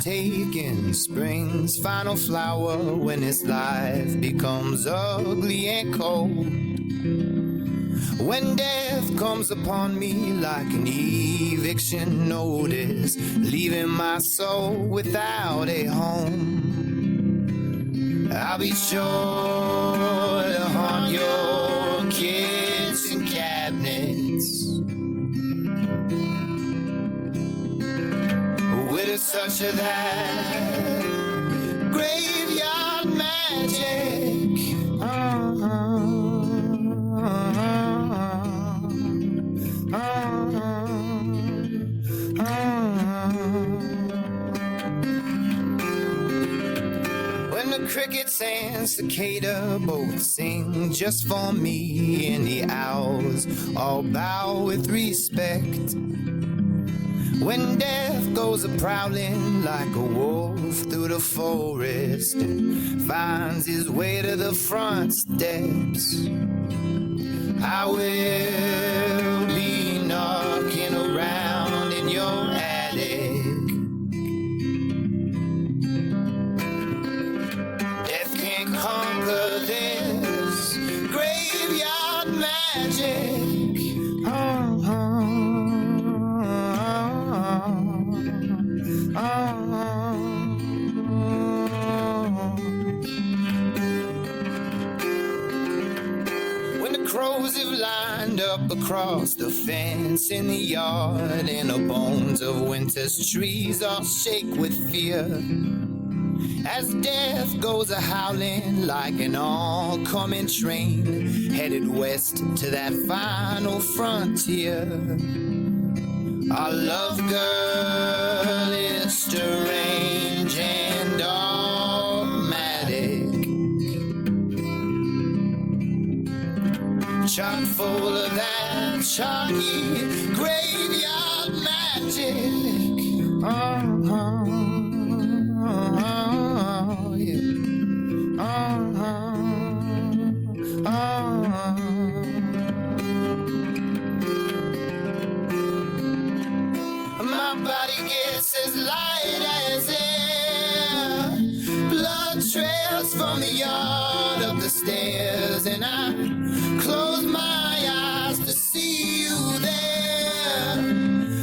taken, spring's final flower, when this life becomes ugly and cold. When death comes upon me like an eviction notice, leaving my soul without a home, I'll be sure to haunt your kitchen cabinets with a touch of that graveyard magic. When the crickets and cicada both sing just for me, and the owls all bow with respect. When death goes a-prowling like a wolf through the forest and finds his way to the front steps, I will be knocking around in your attic. Death can't conquer this graveyard magic. When the crows have lined up across the fence in the yard, and the bones of winter's trees all shake with fear, as death goes a-howling like an all-coming train, headed west to that final frontier. Our love girl is strange and dogmatic, chock full of that chalky graveyard magic. My body gets as light as air, blood trails from the yard up the stairs, and I close my eyes to see you there.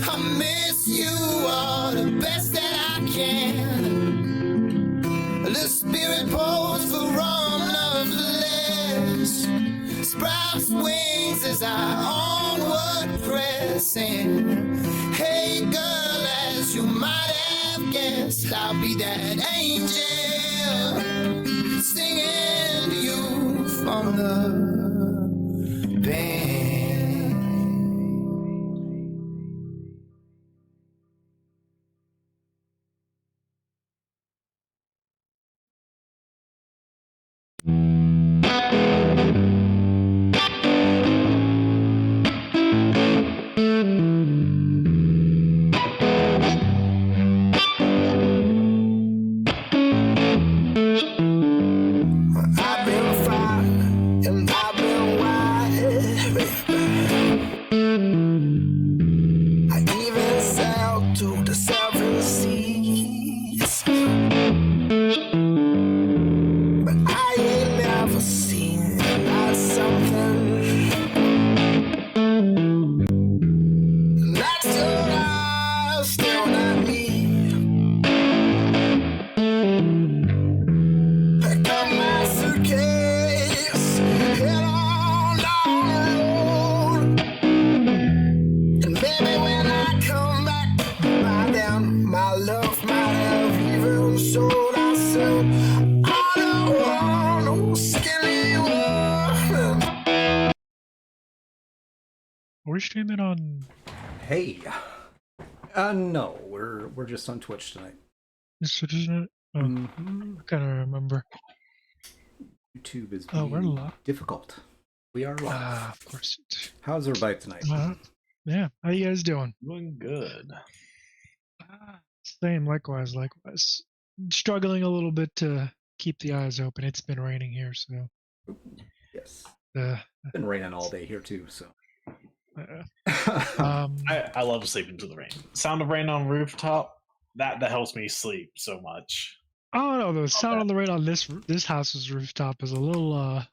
I miss you all the best that I can. The spirit pulls for rum loveless, sprouts wings as I onward press, and hey girl, as you might have guessed, I'll be that angel singing to you from the band. I've been fine and I've been wide. I even sailed to the seven seas, but I ain't never seen not something that's still not me. Pick up my suitcase, head on down the road, and baby, when I come back, by then my love might have even sold. I said, I don't want no skinny woman. Are we streaming on Hey. No, we're just on Twitch tonight. this, isn't it? Oh, Mhm. I kind of remember. YouTube is Oh, we're being live. difficult. We are live. Of course. How's everybody tonight? Yeah. How you guys doing? Doing good. Same. Likewise. Struggling a little bit to keep the eyes open. It's been raining here, so. Yes. Uh, It's been raining all day here too, so. I I love sleeping to the rain. Sound of rain on rooftop, that helps me sleep so much. I don't know. The sound that. on the rain on this house's rooftop is a little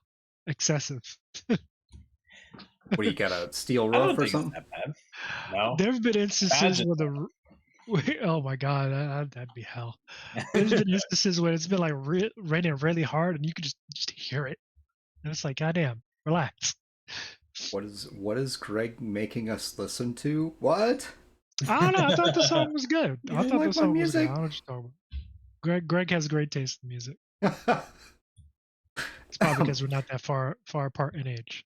excessive. What do you got, a steel I don't roof or think something? it's that bad. No. There have been instances Imagine where the oh my god, that'd be hell. There's been instances where it's been like raining really hard, and you could just hear it, and it's like, goddamn, relax. What is Greg making us listen to? What? I don't know. I thought the song was good. You I didn't thought like the my song was good. music? I don't know what you're talking about. Greg has great taste in music. It's probably because we're not that far apart in age.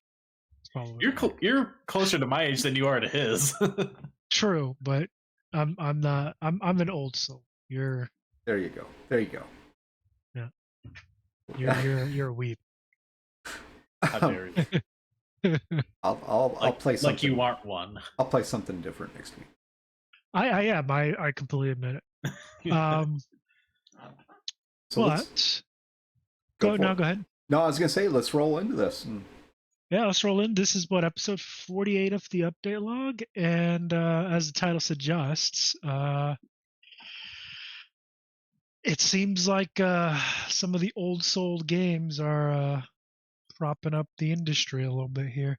It's probably you're closer to my age than you are to his. true, but I'm not. I'm an old soul. You're There you go. There you go. you're a weeb. How dare you? I'll play something. Like you aren't one. I'll play something different next week. I am. I completely admit it. So But go for go it. ahead. No, I was gonna say let's roll into this. Yeah, let's roll in. This is what episode 48 of the update log, and as the title suggests, it seems like some of the old soul games are propping up the industry a little bit here.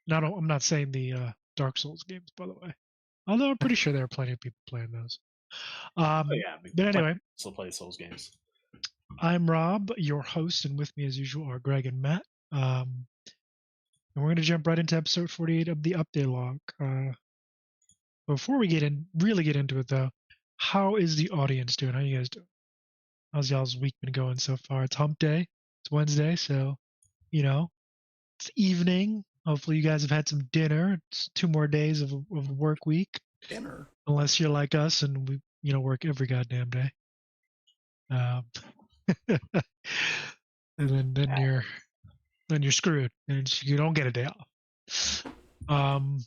I'm not saying the Dark Souls games, by the way. Although I'm pretty sure there are plenty of people playing those. Oh yeah, But anyway, still play Souls games. I'm Rob, your host, and with me as usual are Greg and Matt. And we're going to jump right into episode 48 of the update log. Before we really get into it, though, how is the audience doing? How you guys doing? How's y'all's week been going so far? It's hump day. It's Wednesday, so, it's evening. Hopefully you guys have had some dinner. It's 2 more days of a work week. Dinner. Unless you're like us and we, work every goddamn day. And then you're screwed, and you don't get a day off. I'll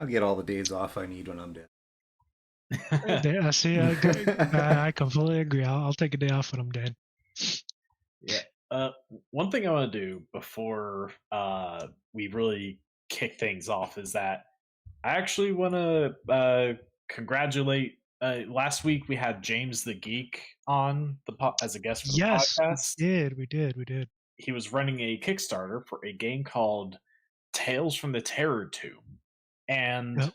get all the days off I need when I'm dead. I completely agree. I'll take a day off when I'm dead. Yeah. One thing I want to do before we really kick things off is that I actually want to congratulate. Last week we had James the Geek on as a guest for the podcast. We did. He was running a Kickstarter for a game called Tales from the Terror Tomb, and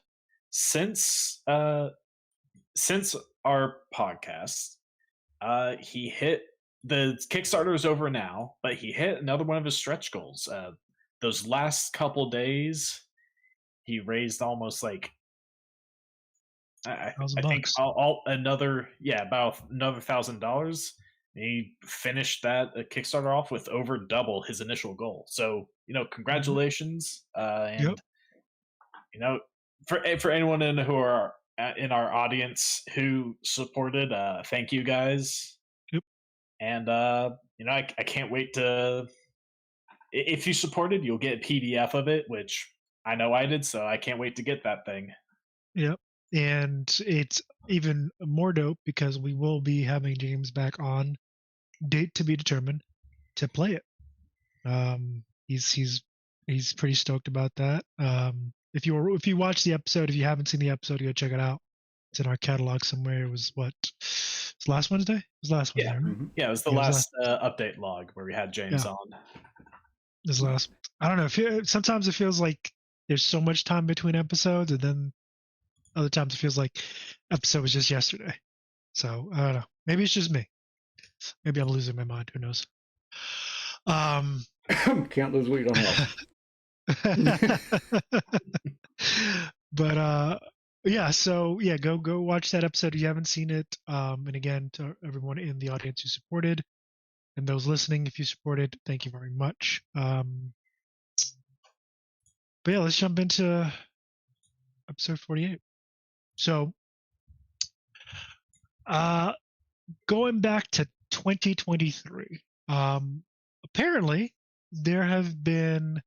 since our podcast, he hit the Kickstarter is over now, but he hit another one of his stretch goals. Those last couple days, he raised almost like I think about another $1,000. He finished that Kickstarter off with over double his initial goal. So congratulations, and for anyone who are in our audience who supported, thank you guys. Yep. And I can't wait to. If you supported, you'll get a PDF of it, which I know I did, so I can't wait to get that thing. Yep. And it's even more dope because we will be having James back on, date to be determined, to play it. He's pretty stoked about that. If you watch the episode, if you haven't seen the episode, go check it out. It's in our catalog somewhere. It was it's last Wednesday? It was last Wednesday. Yeah, right? Yeah, it was the last update log where we had James on. This last, I don't know. Sometimes it feels like there's so much time between episodes, and then other times it feels like episode was just yesterday. So I don't know. Maybe it's just me. Maybe I'm losing my mind. Who knows? Can't lose what you don't have. But go watch that episode if you haven't seen it. And again, to everyone in the audience who supported, and those listening, if you supported, thank you very much. But yeah, let's jump into episode 48. So, going back to 2023, apparently there have been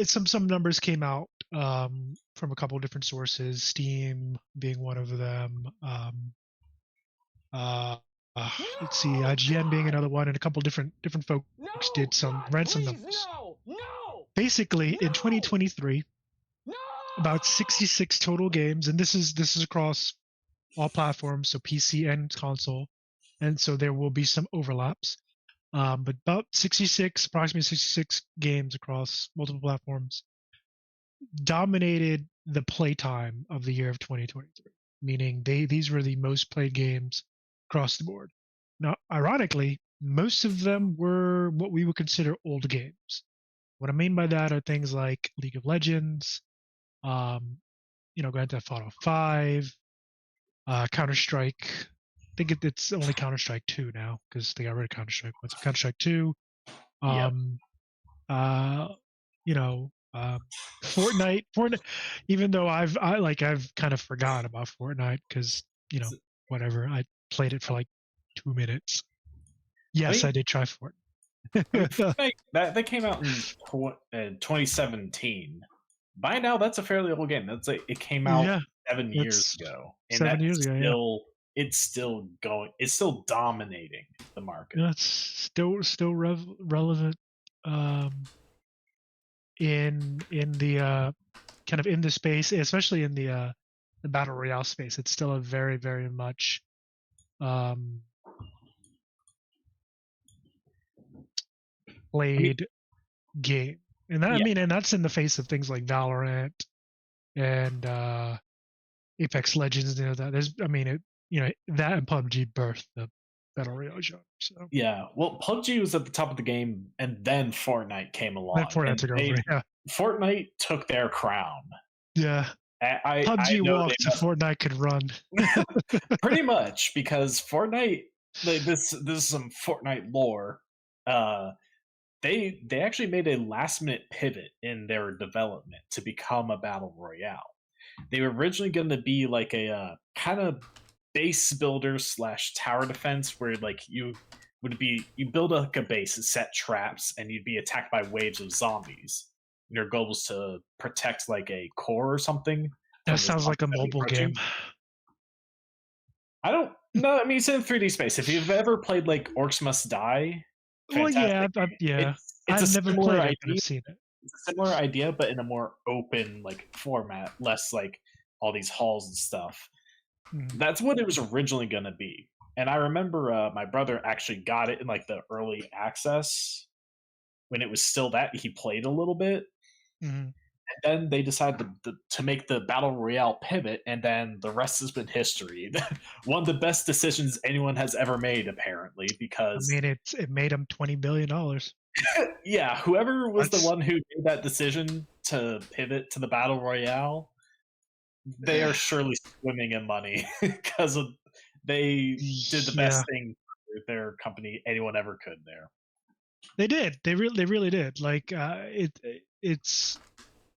some numbers came out from a couple of different sources, Steam being one of them. Let's see, IGN being another one, and a couple of different folks did some ransom numbers. Basically, in 2023, about 66 total games, and this is across all platforms, so PC and console, and so there will be some overlaps. But about approximately 66 games across multiple platforms dominated the playtime of the year of 2023, meaning these were the most played games across the board. Now, ironically, most of them were what we would consider old games. What I mean by that are things like League of Legends, Grand Theft Auto 5, Counter-Strike. I think it's only Counter-Strike 2 now because they got rid of Counter-Strike. But Counter-Strike 2, Fortnite. Even though I've kind of forgot about Fortnite because whatever. I played it for like 2 minutes. Yes, I did try Fortnite. Fortnite that came out in 2017. By now, that's a fairly old game. It came out 7 years ago, and 7 years ago. It's still going. It's still dominating the market. It's still relevant. In the kind of in the space, especially in the battle royale space, it's still a very, very much played game, and that and that's in the face of things like Valorant and Apex Legends. That and PUBG birthed the battle royale genre. So well, PUBG was at the top of the game, and then Fortnite came along. Fortnite took their crown. Yeah. PUBG walked so Fortnite could run. Pretty much, because Fortnite, this is some Fortnite lore. They actually made a last minute pivot in their development to become a battle royale. They were originally going to be like a kind of base builder / tower defense, where like you build like a base and set traps, and you'd be attacked by waves of zombies. Your goal was to protect like a core or something. That sounds like a mobile game. I don't know. I mean, it's in 3D space. If you've ever played like Orcs Must Die, well, yeah. I've never played it, but I've seen it. It's a similar idea, but in a more open like format, less like all these halls and stuff. That's what it was originally going to be. And I remember my brother actually got it in like the early access when it was still that. He played a little bit. And then they decided to make the battle royale pivot, and then the rest has been history. One of the best decisions anyone has ever made, apparently, because it made them $20 billion. Yeah, whoever was the one who made that decision to pivot to the battle royale, they are surely swimming in money because they did the best thing for their company anyone ever could there. They did. They really did. Like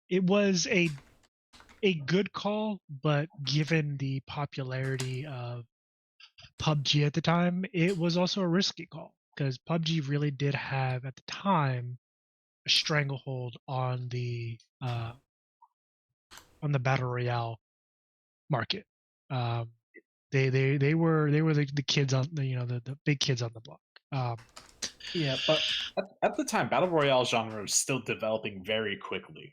it was a good call, but given the popularity of PUBG at the time, it was also a risky call, because PUBG really did have at the time a stranglehold on the battle royale market. They were the kids on the big kids on the block. But at the time, battle royale genre was still developing very quickly.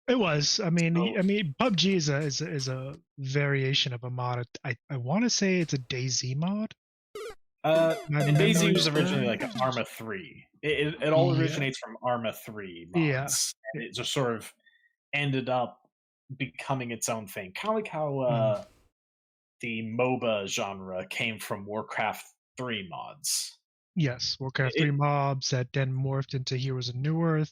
It was. I mean, PUBG is a variation of a mod. I want to say it's a DayZ mod. And DayZ was originally like an Arma 3. It all originates from Arma 3 mods. Yeah. And it just sort of ended up becoming its own thing. Kind of like how the MOBA genre came from Warcraft 3 mods. Yes, Warcraft 3 mobs that then morphed into Heroes of New Earth,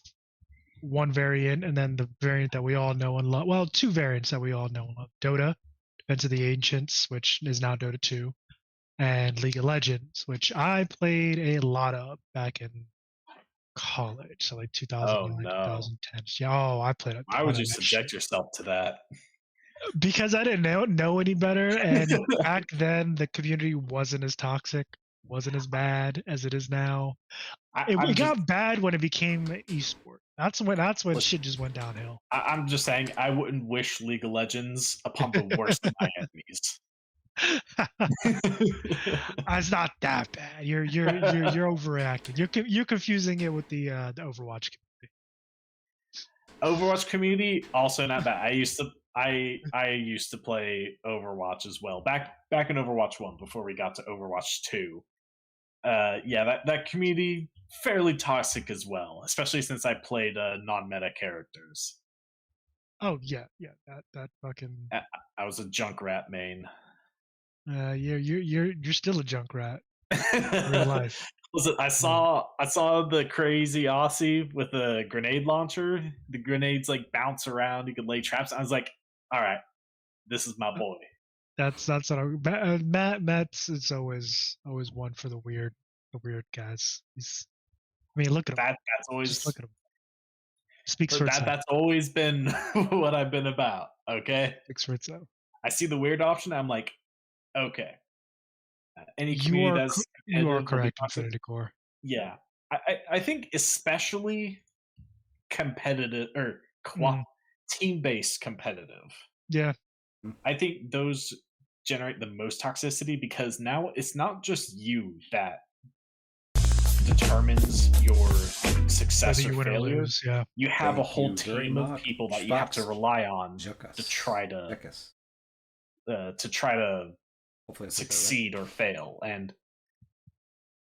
one variant, and then the variant that we all know and love. Well, two variants that we all know and love. Dota, Defense of the Ancients, which is now Dota 2, and League of Legends, which I played a lot of back in college, so like 2009, 2010. Yeah, I played it. Why would you subject yourself to that? Because I didn't know any better, and back then the community wasn't as toxic, wasn't as bad as it is now. It got bad when it became esport. That's when shit just went downhill. I'm just saying, I wouldn't wish League of Legends upon the worst of my enemies. It's not that bad. You're overreacting. You're confusing it with the Overwatch community. Overwatch community also not bad. I used to play Overwatch as well. Back in Overwatch 1 before we got to Overwatch 2. Yeah, that community fairly toxic as well, especially since I played non-meta characters. Oh yeah, that fucking. I was a Junkrat main. You're still a Junkrat in real life. Listen, I saw the crazy Aussie with a grenade launcher. The grenades like bounce around. You could lay traps. I was like, all right, this is my boy. That's what Matt's. It's always one for the weird guys. I mean, look at him. That's always just look at him. Speaks for itself. That's always been what I've been about. Okay, speaks for itself. I see the weird option. I'm like, okay. Any community does. You are correct, Infinity Core. Yeah, I think especially competitive or team-based competitive. Yeah, I think those generate the most toxicity because now it's not just you that determines your success or failure. Yeah. You have a whole team of people that you have to rely on to try to succeed or fail. And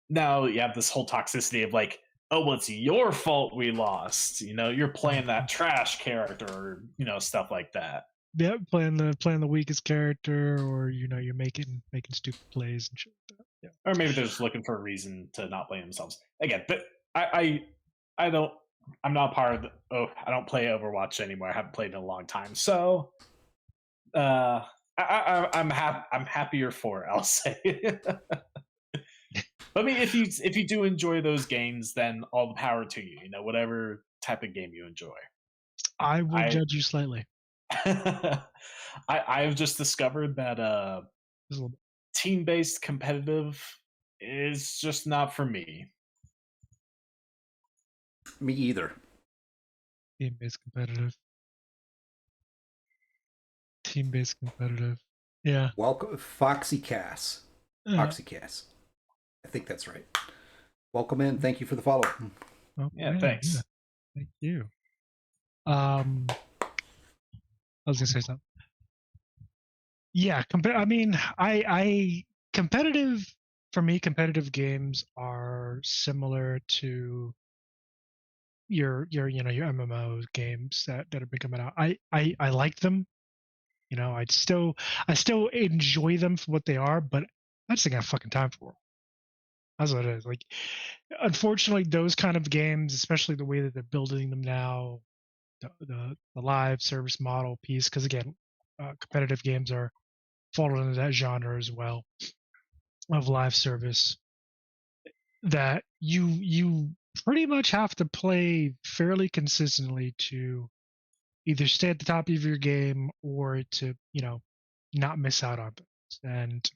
now you have this whole toxicity of like, oh, well, it's your fault we lost. You're playing that trash character, or stuff like that. Yeah, playing the weakest character, or you're making stupid plays and shit like that. Yeah. Or maybe they're just looking for a reason to not play themselves. Again, but I'm not part of I don't play Overwatch anymore. I haven't played in a long time. So I'm happier for it, I'll say. But I mean, if you do enjoy those games, then all the power to you. Whatever type of game you enjoy. I will judge you slightly. I've just discovered that team-based competitive is just not for me. Me either. Team-based competitive. Yeah. Welcome, Foxy Cass. Foxy Cass. I think that's right. Welcome in. Thank you for the follow. Oh, yeah, thanks. Yeah. Thank you. I was gonna say something. Yeah, I mean, competitive for me. Competitive games are similar to your MMO games that have been coming out. I like them. I still enjoy them for what they are, but I just ain't got fucking time for them. That's what it is. Like, unfortunately, those kind of games, especially the way that they're building them now, the live service model piece, because again, competitive games are fall into that genre as well of live service, that you pretty much have to play fairly consistently to either stay at the top of your game or to not miss out on things. And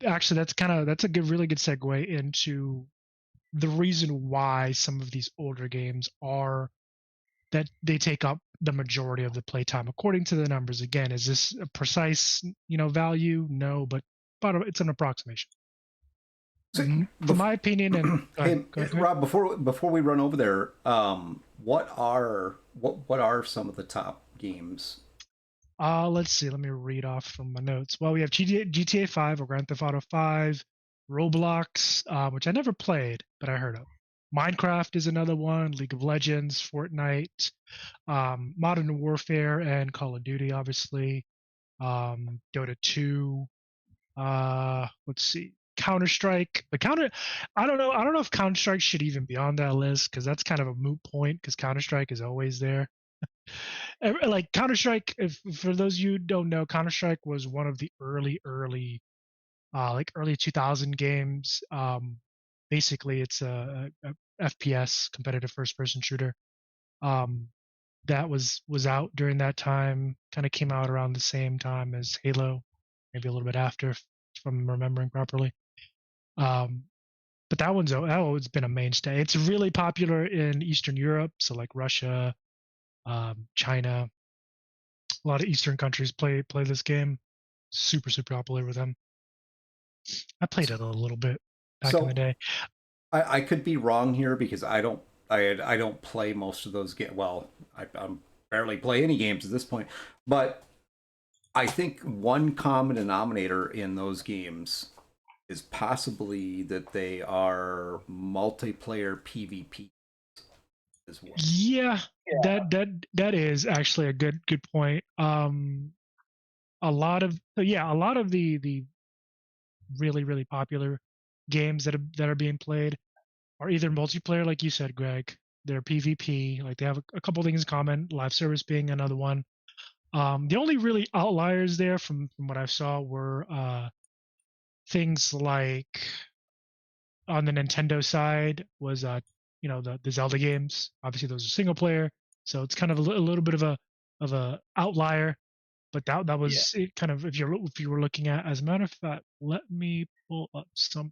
actually that's a really good segue into the reason why some of these older games are that they take up the majority of the playtime according to the numbers. Again, is this a precise value? No, but it's an approximation. So, from my opinion, and go ahead. Rob, before we run over there, what are some of the top games? Let's see. Let me read off from my notes. Well, we have GTA 5 or Grand Theft Auto 5, Roblox, which I never played, but I heard of. Minecraft is another one, League of Legends, Fortnite, Modern Warfare, and Call of Duty, obviously. Dota 2. Let's see. Counter-Strike. But I don't know if Counter-Strike should even be on that list, because that's kind of a moot point, because Counter-Strike is always there. Like Counter-Strike, for those of you who don't know, Counter-Strike was one of the early 2000 games. Basically, it's a FPS, competitive first-person shooter, that was out during that time. Kind of came out around the same time as Halo, maybe a little bit after, if I'm remembering properly. But that one's always been a mainstay. It's really popular in Eastern Europe, so like Russia, China, a lot of Eastern countries play this game. Super popular with them. I played it a little bit back in the day. I could be wrong here because I don't play most of those games. Well, I'm barely play any games at this point. But I think one common denominator in those games is possibly that they are multiplayer PvP as well. Yeah, Yeah. that is actually a good point. A lot of the really popular games that are being played are either multiplayer, like you said, Greg. They're PvP, like they have a couple things in common. Live service being another one. The only really outliers there, from what I saw, were things like on the Nintendo side was the Zelda games. Obviously, those are single player, so it's kind of a little bit of a outlier. But that was it. Kind of if you were looking at, as a matter of fact, let me pull up some.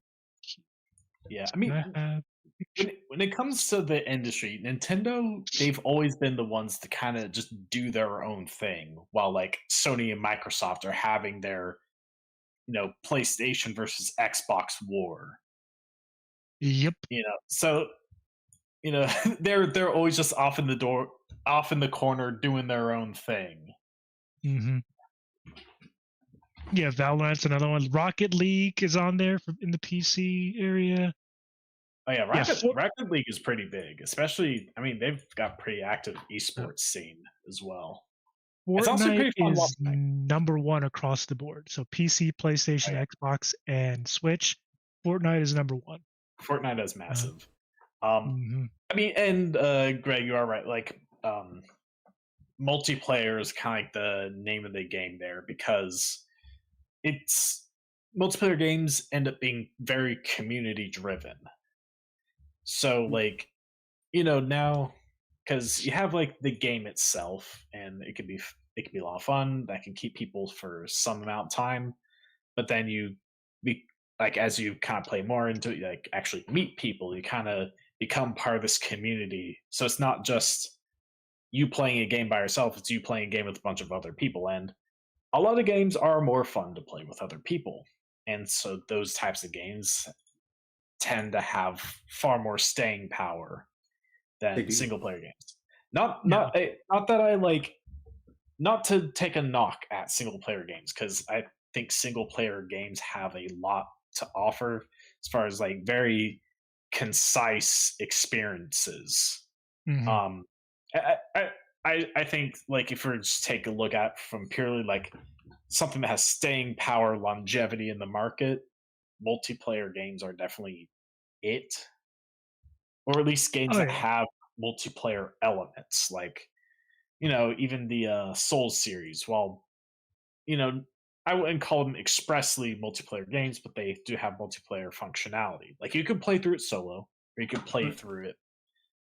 Yeah, I mean, when it comes to the industry, Nintendo, they've always been the ones to kind of just do their own thing, while like Sony and Microsoft are having their, PlayStation versus Xbox war. Yep. So they're always just off in the corner doing their own thing. Mm-hmm. Yeah, Valorant's another one. Rocket League is on there in the PC area. Oh yeah, Rocket League is pretty big, especially. I mean, they've got pretty active esports scene as well. Fortnite is number one across the board. So PC, PlayStation, Xbox, and Switch. Fortnite is number one. Fortnite is massive. I mean, and Greg, you are right. Like, multiplayer is kind of like the name of the game there, because it's multiplayer games end up being very community driven. So like, now, because you have like the game itself, and it can be a lot of fun that can keep people for some amount of time, but then as you kind of play more into it, like actually meet people, you kind of become part of this community. So it's not just you playing a game by yourself, it's you playing a game with a bunch of other people. And a lot of games are more fun to play with other people. And so those types of games tend to have far more staying power than single player games. Not that I like, not to take a knock at single player games, because I think single player games have a lot to offer as far as like very concise experiences. Mm-hmm. I think, like, if we just take a look at from purely like something that has staying power, longevity in the market, multiplayer games are definitely it, or at least games that have multiplayer elements, like even the Souls series. Well, I wouldn't call them expressly multiplayer games, but they do have multiplayer functionality. Like, you could play through it solo, or you could play through it,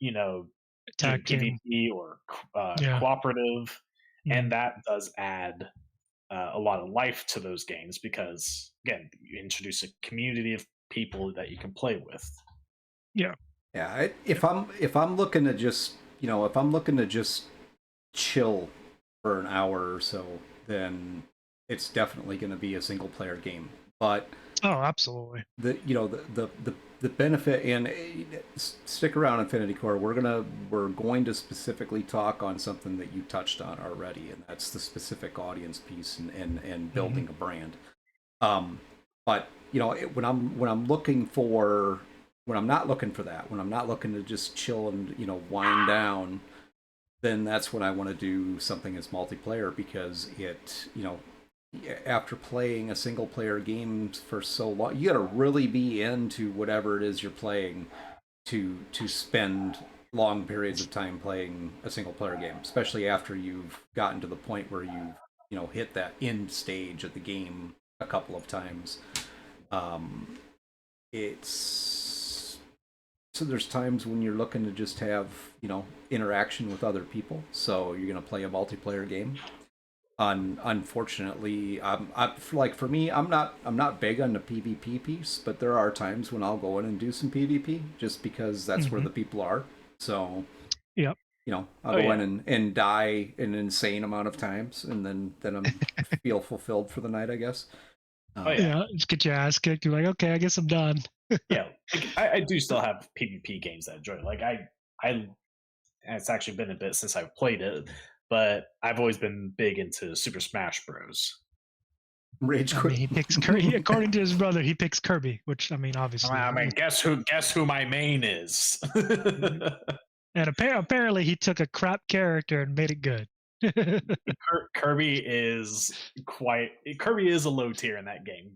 in PvP or cooperative, and that does add a lot of life to those games, because again, you introduce a community of people that you can play with. Yeah. If I'm looking to just chill for an hour or so, then it's definitely going to be a single player game. But absolutely, the benefit, and stick around, Infinity Core, we're going to specifically talk on something that you touched on already, and that's the specific audience piece and building a brand. But when I'm looking for, when I'm not looking for that, when I'm not looking to just chill and wind down, then that's when I want to do something as multiplayer, because it after playing a single player game for so long, you got to really be into whatever it is you're playing to spend long periods of time playing a single player game, especially after you've gotten to the point where you've hit that end stage of the game a couple of times. So there's times when you're looking to just have interaction with other people, so you're going to play a multiplayer game. Unfortunately, like, for me, I'm not big on the PvP piece, but there are times when I'll go in and do some PvP just because that's where the people are. So I'll go in and die an insane amount of times, and then I'm feel fulfilled for the night, I guess. Just get your ass kicked. You're like, okay, I guess I'm done. I do still have PvP games that I enjoy. Like, it's actually been a bit since I've played it, but I've always been big into Super Smash Bros. Rage I quit. mean, he picks Kirby. According to his brother, he picks Kirby, which I mean, obviously. I mean, guess who my main is? And apparently, he took a crap character and made it good. Kirby is a low tier in that game.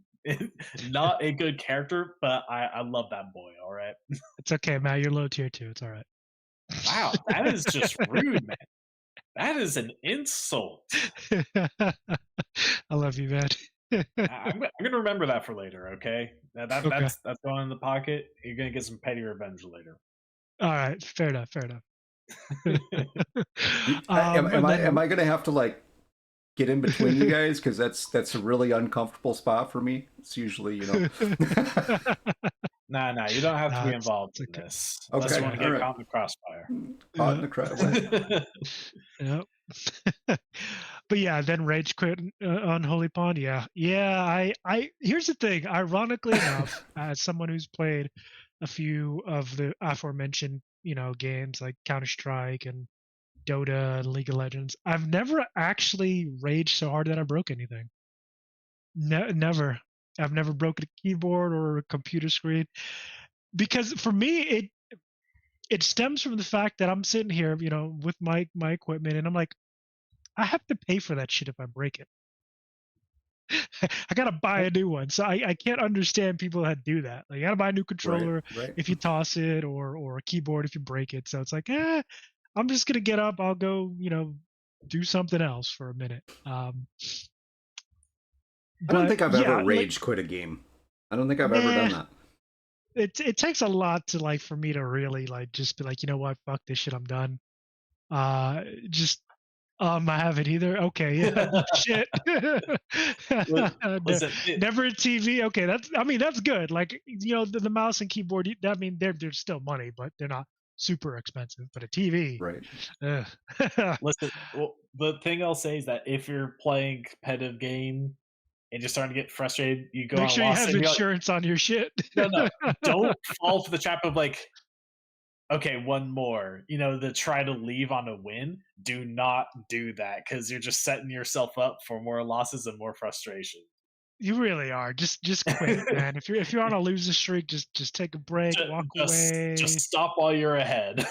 Not a good character, but I love that boy. All right. It's okay, Matt. You're low tier too. It's all right. Wow, that is just rude, man. That is an insult. I love you, man. I'm gonna remember that for later. Okay, Okay. that's going in the pocket. You're gonna get some petty revenge later. All right, fair enough. Am I gonna have to like get in between you guys, because that's a really uncomfortable spot for me? It's usually, you know. Nah, you don't have to Nah, be it's involved in okay. this. Okay, Unless you want to get alright. caught in the crossfire. Caught in the crowd. Yep. But yeah, then Rage quit on Holy Pond. Yeah. I here's the thing. Ironically enough, as someone who's played a few of the aforementioned, games like Counter-Strike and Dota and League of Legends, I've never actually raged so hard that I broke anything. Never. I've never broken a keyboard or a computer screen, because for me it stems from the fact that I'm sitting here, with my equipment, and I'm like, I have to pay for that shit if I break it. I gotta buy a new one, so I can't understand people that do that. Like, you gotta buy a new controller Right. if you toss it, or a keyboard if you break it. So it's like, I'm just gonna get up. I'll go, do something else for a minute. I don't think I've ever like, rage quit a game. I don't think I've ever done that. It takes a lot to, like, for me to really, like, just be like, you know what, fuck this shit, I'm done. I haven't either. Okay, yeah, shit. Listen, Never a TV. Okay, that's good. Like, the mouse and keyboard. I mean, they're still money, but they're not super expensive. But a TV, Right. Listen, well, the thing I'll say is that if you're playing competitive game and you're starting to get frustrated, you go Make on sure you Lost have and insurance on your shit. No, don't fall for the trap of like, okay, one more. To try to leave on a win. Do not do that, because you're just setting yourself up for more losses and more frustration. You really are. Just quit, man. If you're on a loser streak, just take a break, walk away. Just stop while you're ahead.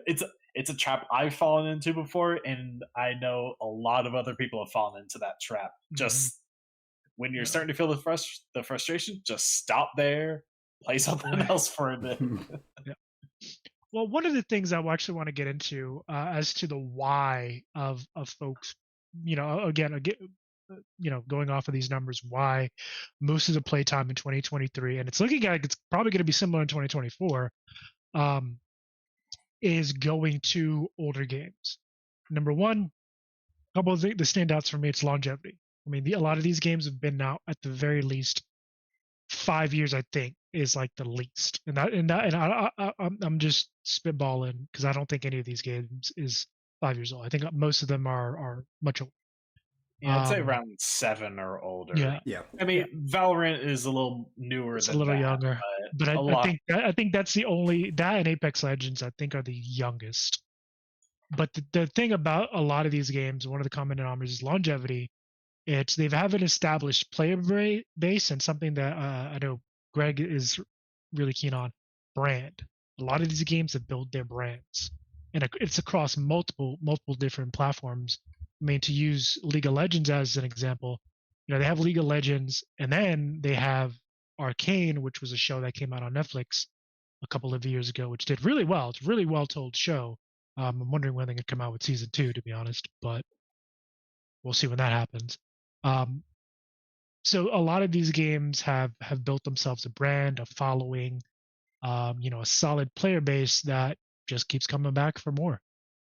It's a trap I've fallen into before, and I know a lot of other people have fallen into that trap. Just when you're starting to feel the frustration, just stop there, play something else for a bit. Yeah. Well, one of the things I actually want to get into, as to the why of folks, again, going off of these numbers, why most of the playtime in 2023, and it's looking like it's probably going to be similar in 2024, is going to older games. Number one, a couple of the standouts for me, it's longevity. I mean, a lot of these games have been out at the very least 5 years, I think, is like the least. And I'm just spitballing, because I don't think any of these games is 5 years old. I think most of them are much older. Yeah, I'd say around 7 or older. Yeah. I mean, Valorant is a little newer. It's than a little that, younger, but I think that's the only, that and Apex Legends, I think, are the youngest. But the thing about a lot of these games, one of the common denominators is longevity. They have an established player base, and something that I know Greg is really keen on, brand. A lot of these games have built their brands, and it's across multiple different platforms. I mean, to use League of Legends as an example, they have League of Legends, and then they have Arcane, which was a show that came out on Netflix a couple of years ago, which did really well. It's a really well told show. I'm wondering when they could come out with season 2, to be honest, but we'll see when that happens. So a lot of these games have built themselves a brand, a following, a solid player base that just keeps coming back for more.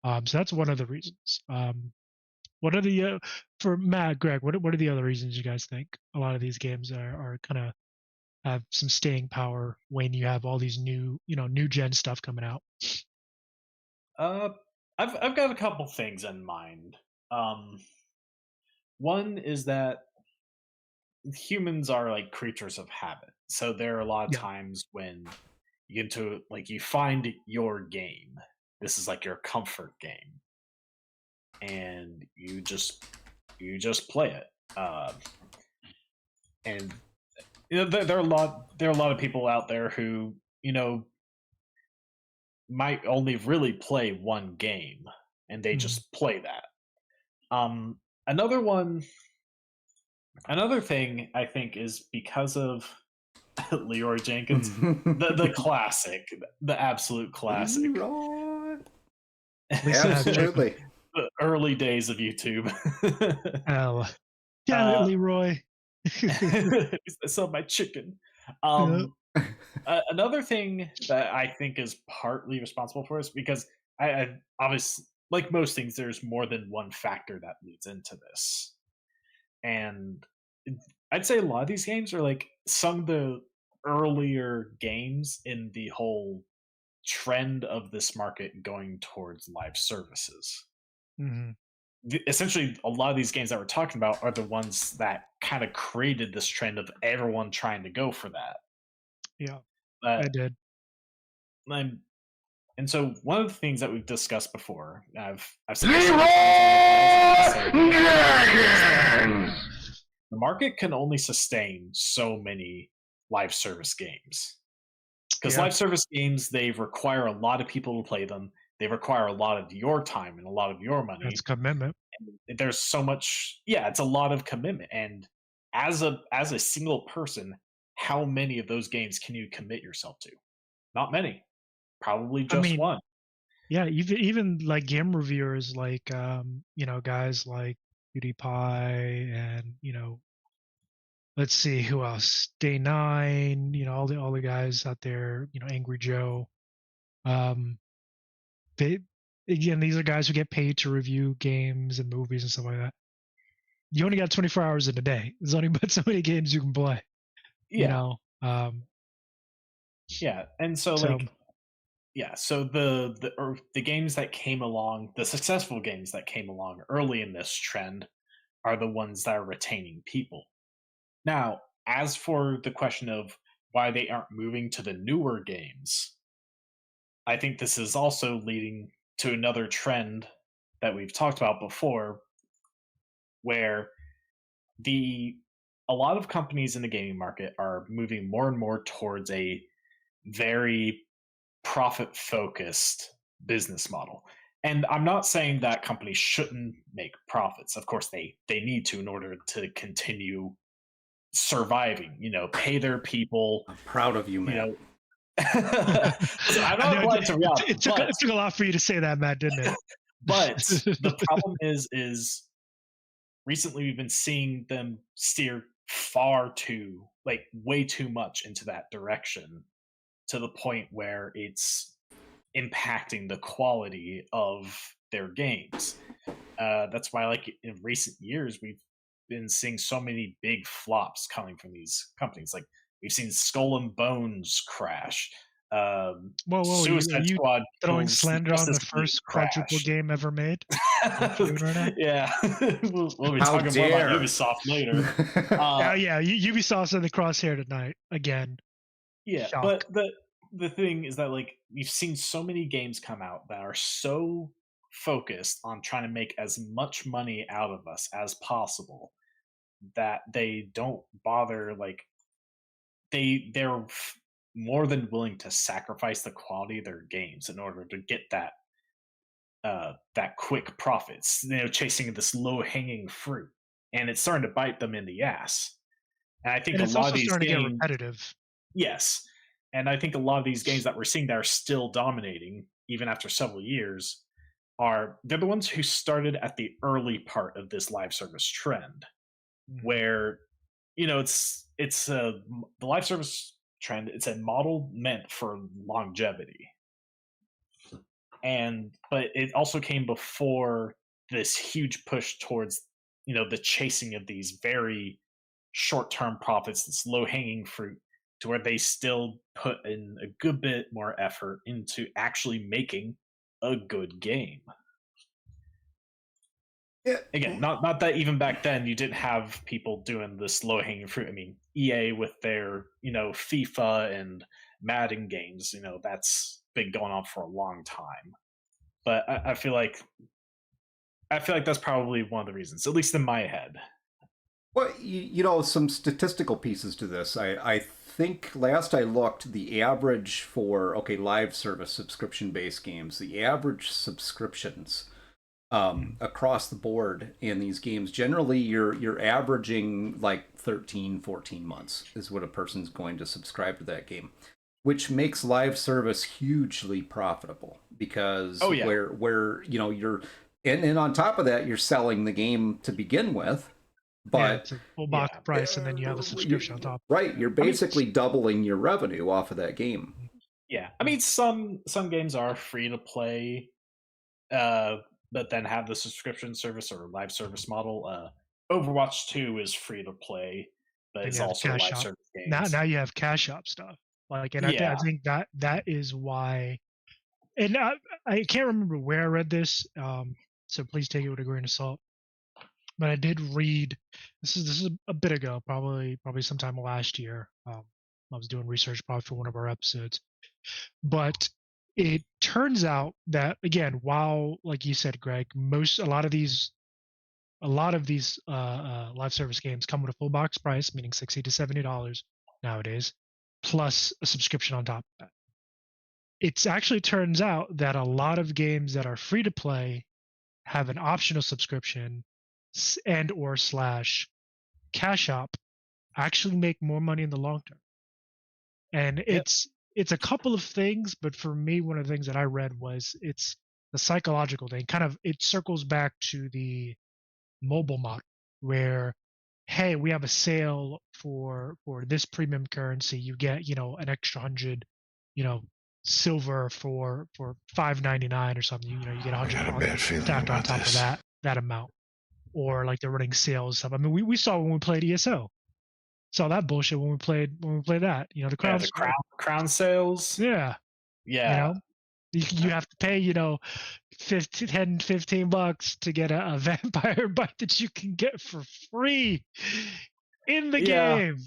So that's one of the reasons. What are the for Matt, Greg? What are the other reasons you guys think a lot of these games are kind of have some staying power when you have all these new gen stuff coming out? I've got a couple things in mind. One is that humans are like creatures of habit. So there are a lot of times when you get into, like, you find your game. This is like your comfort game. and you just play it. And there are a lot of people out there who might only really play one game, and they just play that. Another thing I think is because of Leroy Jenkins, the classic, the absolute classic. Leroy. Absolutely. The early days of YouTube. Leroy. So my chicken. Another thing that I think is partly responsible for this, because I obviously, like most things, there's more than one factor that leads into this. And I'd say a lot of these games are like some of the earlier games in the whole trend of this market going towards live services. Mm-hmm. Essentially, a lot of these games that we're talking about are the ones that kind of created this trend of everyone trying to go for that. Yeah, I did. And so one of the things that we've discussed before, I've said the market can only sustain so many live service games. Because live service games, they require a lot of people to play them. They require a lot of your time and a lot of your money. It's commitment. And there's so much, it's a lot of commitment. And as a single person, how many of those games can you commit yourself to? Not many. Probably just one. Yeah, even like game reviewers, like guys like PewDiePie and let's see who else, Day 9, all the guys out there, Angry Joe. These are guys who get paid to review games and movies and stuff like that. You only got 24 hours in a day. There's only but so many games you can play. Yeah. And so the games that came along, the successful games that came along early in this trend are the ones that are retaining people. Now, as for the question of why they aren't moving to the newer games, I think this is also leading to another trend that we've talked about before, where a lot of companies in the gaming market are moving more and more towards a very profit-focused business model. And I'm not saying that companies shouldn't make profits. Of course, they need to in order to continue surviving, pay their people. I'm proud of you, man. I'm not going to reality. It took a lot for you to say that, Matt, didn't it? But the problem is recently we've been seeing them steer way too much into that direction, to the point where it's impacting the quality of their games. That's why, like, in recent years, we've been seeing so many big flops coming from these companies. Like, we've seen Skull and Bones crash. Suicide Squad throwing slander on the first quadruple game ever made? Yeah. we'll be talking more about Ubisoft later. Ubisoft's in the crosshair tonight again. Yeah, shock. But the thing is that, like, we've seen so many games come out that are so focused on trying to make as much money out of us as possible that they don't bother. Like, they're more than willing to sacrifice the quality of their games in order to get that quick profits, chasing this low-hanging fruit, and it's starting to bite them in the ass. And I think a lot of these games get repetitive. Yes, and I think a lot of these games that we're seeing that are still dominating even after several years they're the ones who started at the early part of this live service trend, where it's the live service trend. It's a model meant for longevity, but it also came before this huge push towards the chasing of these very short-term profits, this low-hanging fruit, to where they still put in a good bit more effort into actually making a good game. Yeah. Again, not that even back then you didn't have people doing this low-hanging fruit. I mean, EA with their FIFA and Madden games, that's been going on for a long time. But I feel like I feel like that's probably one of the reasons, at least in my head. Well, some statistical pieces to this. I think last I looked, the average for live service subscription-based games, the average subscriptions across the board in these games, generally you're averaging like 13, 14 months is what a person's going to subscribe to that game, which makes live service hugely profitable because where you're and on top of that you're selling the game to begin with. But it's a full box price, and then you have a subscription on top. Right, you're basically doubling your revenue off of that game. Yeah, I mean, some games are free to play, but then have the subscription service or live service model. Overwatch 2 is free to play, but it's also live service games. Now you have cash shop stuff. I think that is why. And I can't remember where I read this, so please take it with a grain of salt. But I did read this is a bit ago, probably sometime last year. I was doing research probably for one of our episodes, but it turns out that, again, while, like you said, Greg, a lot of these live service games come with a full box price, meaning $60 to $70 nowadays, plus a subscription on top of that. It actually turns out that a lot of games that are free to play have an optional subscription and or / cash up actually make more money in the long term. And it's a couple of things, but for me, one of the things that I read was it's the psychological thing. Kind of, it circles back to the mobile model where, hey, we have a sale for this premium currency. You get, an extra 100, silver for $5.99 or something. You get 100 stacked on top of that amount. Or like they're running sales stuff. I mean, we saw when we played ESO. Saw that bullshit when we played that. The crown sales. Yeah. Yeah. You have to pay, $15 to get a vampire bite that you can get for free in the game.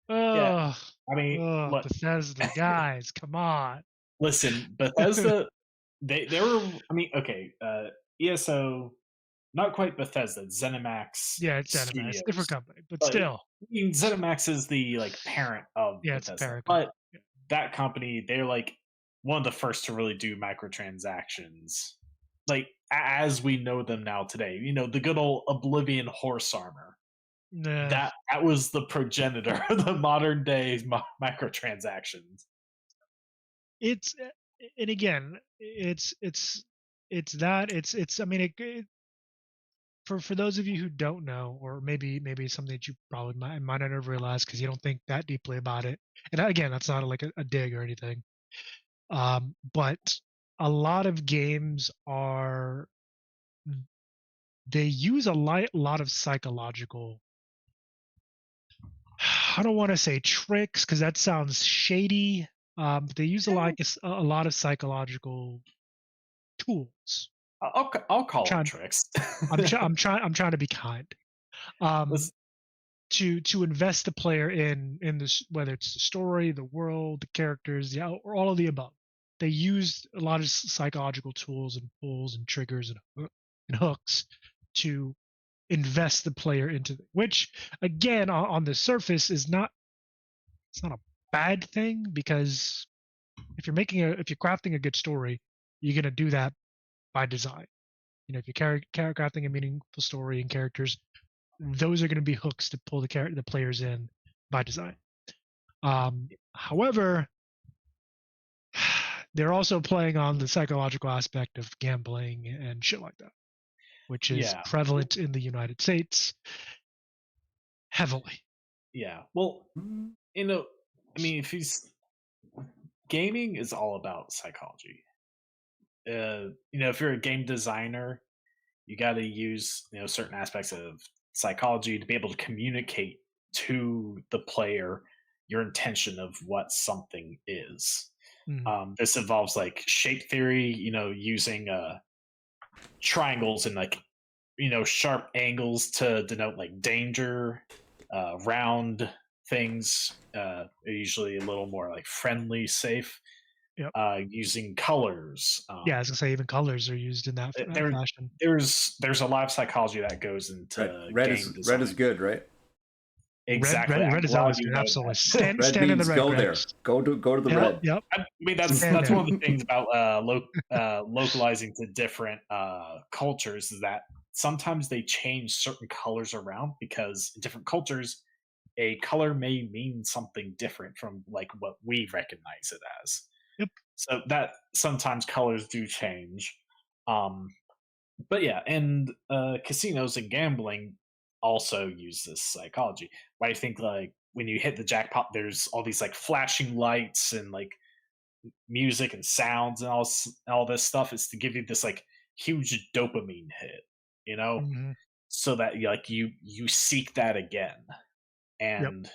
I mean, Bethesda guys, come on. Listen, Bethesda, they were. I mean, ESO. Not quite Bethesda, ZeniMax. Yeah, it's ZeniMax, different company, but still. I mean, ZeniMax is the parent of Bethesda, it's parent. But that company, they're one of the first to really do microtransactions, as we know them now today. The good old Oblivion horse armor. Nah. That was the progenitor of the modern day microtransactions. And again, it's that. I mean, For those of you who don't know, or maybe something that you probably might not have realized because you don't think that deeply about it. And again, that's not like a dig or anything. But a lot of games they use a lot of psychological. I don't want to say tricks because that sounds shady. But they use a lot of psychological tools. I'll call them tricks. I'm trying to be kind. To invest the player in this, whether it's the story, the world, the characters, or all of the above. They use a lot of psychological tools and pulls and triggers and hooks to invest the player into which, again, on the surface it's not a bad thing, because if you're crafting a good story, you're gonna do that by design. If you're crafting a meaningful story and characters, those are going to be hooks to pull the players in by design. However, they're also playing on the psychological aspect of gambling and shit like that, which is prevalent in the United States heavily. Yeah. Well, I mean, gaming is all about psychology. If you're a game designer, you got to use certain aspects of psychology to be able to communicate to the player your intention of what something is. This involves shape theory, using triangles and sharp angles to denote danger. Round things are usually a little more friendly, safe. Yep. using colors. Yeah, I was gonna say even colors are used in that There, fashion. there's a lot of psychology that goes into game design. Red is good, right? Exactly. I'm Red is glad always you good. know Absolutely. that. Red Stand in the means red, go Greg. there. Go to the Yep, red. yep. I mean, that's Stand one of there. the things about localizing to different cultures is that sometimes they change certain colors around because in different cultures, a color may mean something different from like what we recognize it as. Yep. So that sometimes colors do change. Um, but yeah, and casinos and gambling also use this psychology. Why I think like when you hit the jackpot, there's all these like flashing lights and like music and sounds and all this stuff is to give you this like huge dopamine hit, you know, Hmm. so that like you seek that again. Yep. And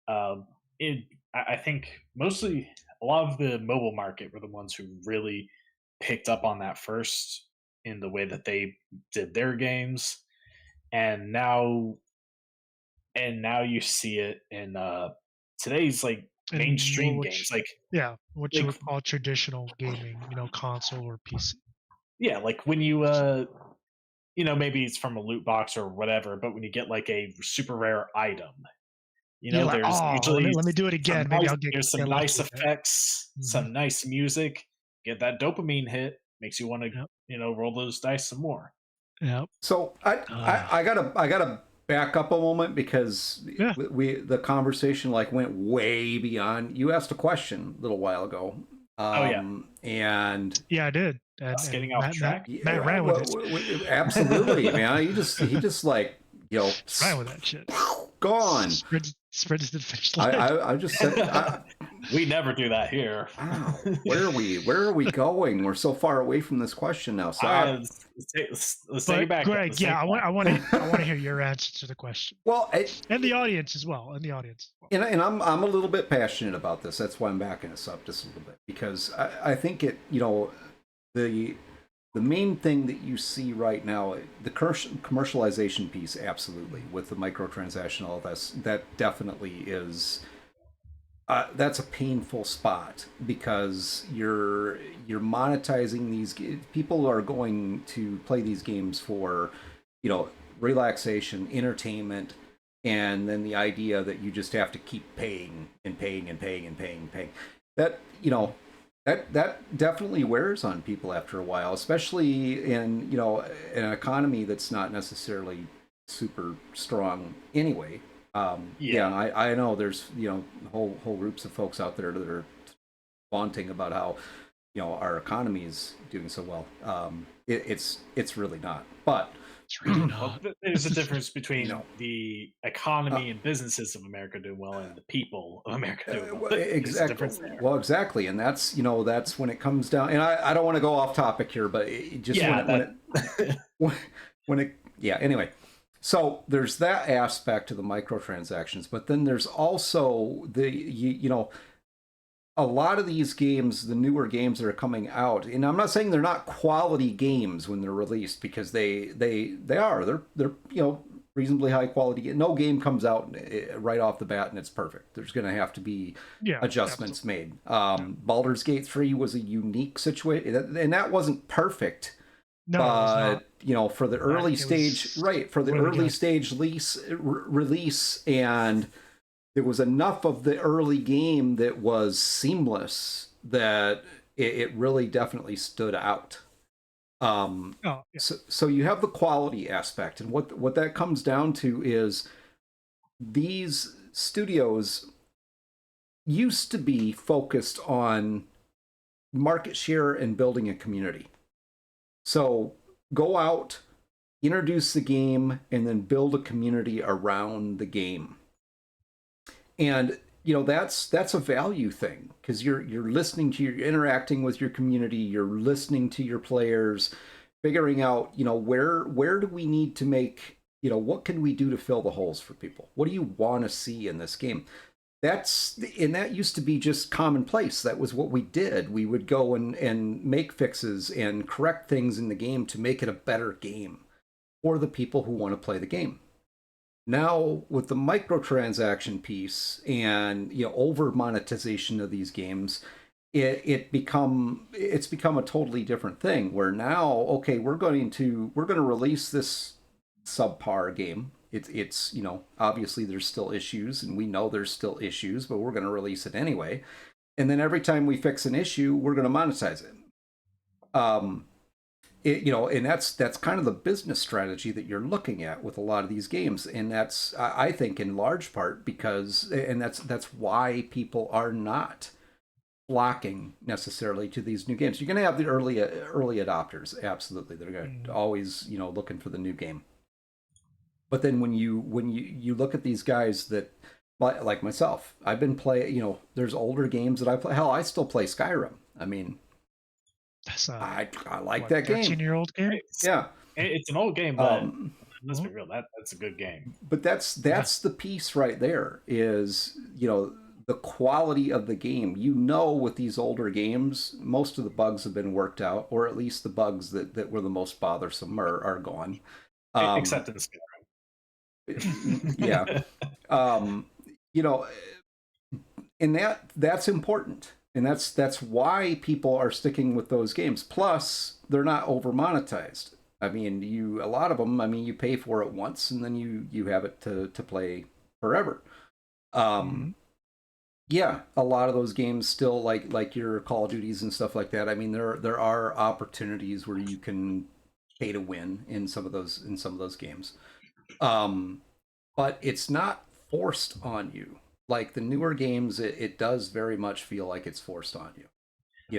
um, it I think mostly a lot of the mobile market were the ones who really picked up on that first in the way that they did their games, and now you see it in today's like And mainstream games what you like would call traditional gaming, console or PC. yeah, like when maybe it's from a loot box or whatever, but when you get like a super rare item, You're like, there's oh, usually let me do it again. Maybe I'll there's some get nice lucky with it. effects, Hmm. some nice music, get that dopamine hit, makes you want to, Yep. roll those dice some more. Yep. So I gotta back up a moment because Yeah. the conversation like went way beyond. You asked a question a little while ago. And Yeah, I did. Us And getting off track. Matt ran with it. Absolutely, man. He just like Ran with that shit. gone. Sprints to the finish line. I just said. We never do that here. Wow, where are we? Where are we going? We're so far away from this question now. So, let's take it back. Greg, Let's take yeah, it I back. want to hear your answer to the question, well, and the audience as well. and I'm a little bit passionate about this. That's why I'm backing this up just a little bit because I think it. The main thing that you see right now, the commercialization piece, absolutely, with the microtransaction, all this, that definitely is. That's a painful spot because you're monetizing these. People are going to play these games for, relaxation, entertainment, and then the idea that you just have to keep paying and paying and paying and paying and paying. That that definitely wears on people after a while, especially in an economy that's not necessarily super strong anyway. I know there's whole groups of folks out there that are vaunting about how our economy is doing so well. It's really not, but It's really not. There's a difference between the economy and businesses of America doing well and the people of America doing well. Exactly. Well, exactly, and that's when it comes down. And I don't want to go off topic here, but anyway. So there's that aspect of the microtransactions, but then there's also a lot of these games, the newer games that are coming out, and I'm not saying they're not quality games when they're released because they are. They're reasonably high quality. No game comes out right off the bat and it's perfect. There's going to have to be adjustments made. Baldur's Gate 3 was a unique situation, and that wasn't perfect. No, but for the early stage, stage release, and there was enough of the early game that was seamless that it really definitely stood out. So you have the quality aspect, and what that comes down to is these studios used to be focused on market share and building a community. So go out, introduce the game, and then build a community around the game. And that's a value thing because you're listening to, you're interacting with your community, you're listening to your players, figuring out where do we need to make, what can we do to fill the holes for people? What do you want to see in this game? That used to be just commonplace. That was what we did. We would go and make fixes and correct things in the game to make it a better game for the people who want to play the game. Now, with the microtransaction piece and over monetization of these games, it's become a totally different thing where now, okay, we're going to release this subpar game. It's obviously there's still issues, and we know there's still issues, but we're going to release it anyway. And then every time we fix an issue, we're going to monetize it. And that's kind of the business strategy that you're looking at with a lot of these games, and that's, I think, in large part because, and that's why people are not flocking necessarily to these new games. You're going to have the early adopters, absolutely. They're going to always looking for the new game. But then when you look at these guys that, like myself, I've been playing, there's older games that I play. Hell, I still play Skyrim. I mean, I like that game. 13-year-old game. Yeah, it's an old game, but let's be real, that's a good game. But that's the piece right there. Is the quality of the game. With these older games, most of the bugs have been worked out, or at least the bugs that were the most bothersome are gone. Except in Skyrim. Yeah. And that's important. And that's why people are sticking with those games. Plus, they're not over monetized. I mean, a lot of them, you pay for it once and then you have it to play forever. Yeah, a lot of those games still, like your Call of Duties and stuff like that. I mean, there are opportunities where you can pay to win in some of those games. But it's not forced on you. Like the newer games, it does very much feel like it's forced on you.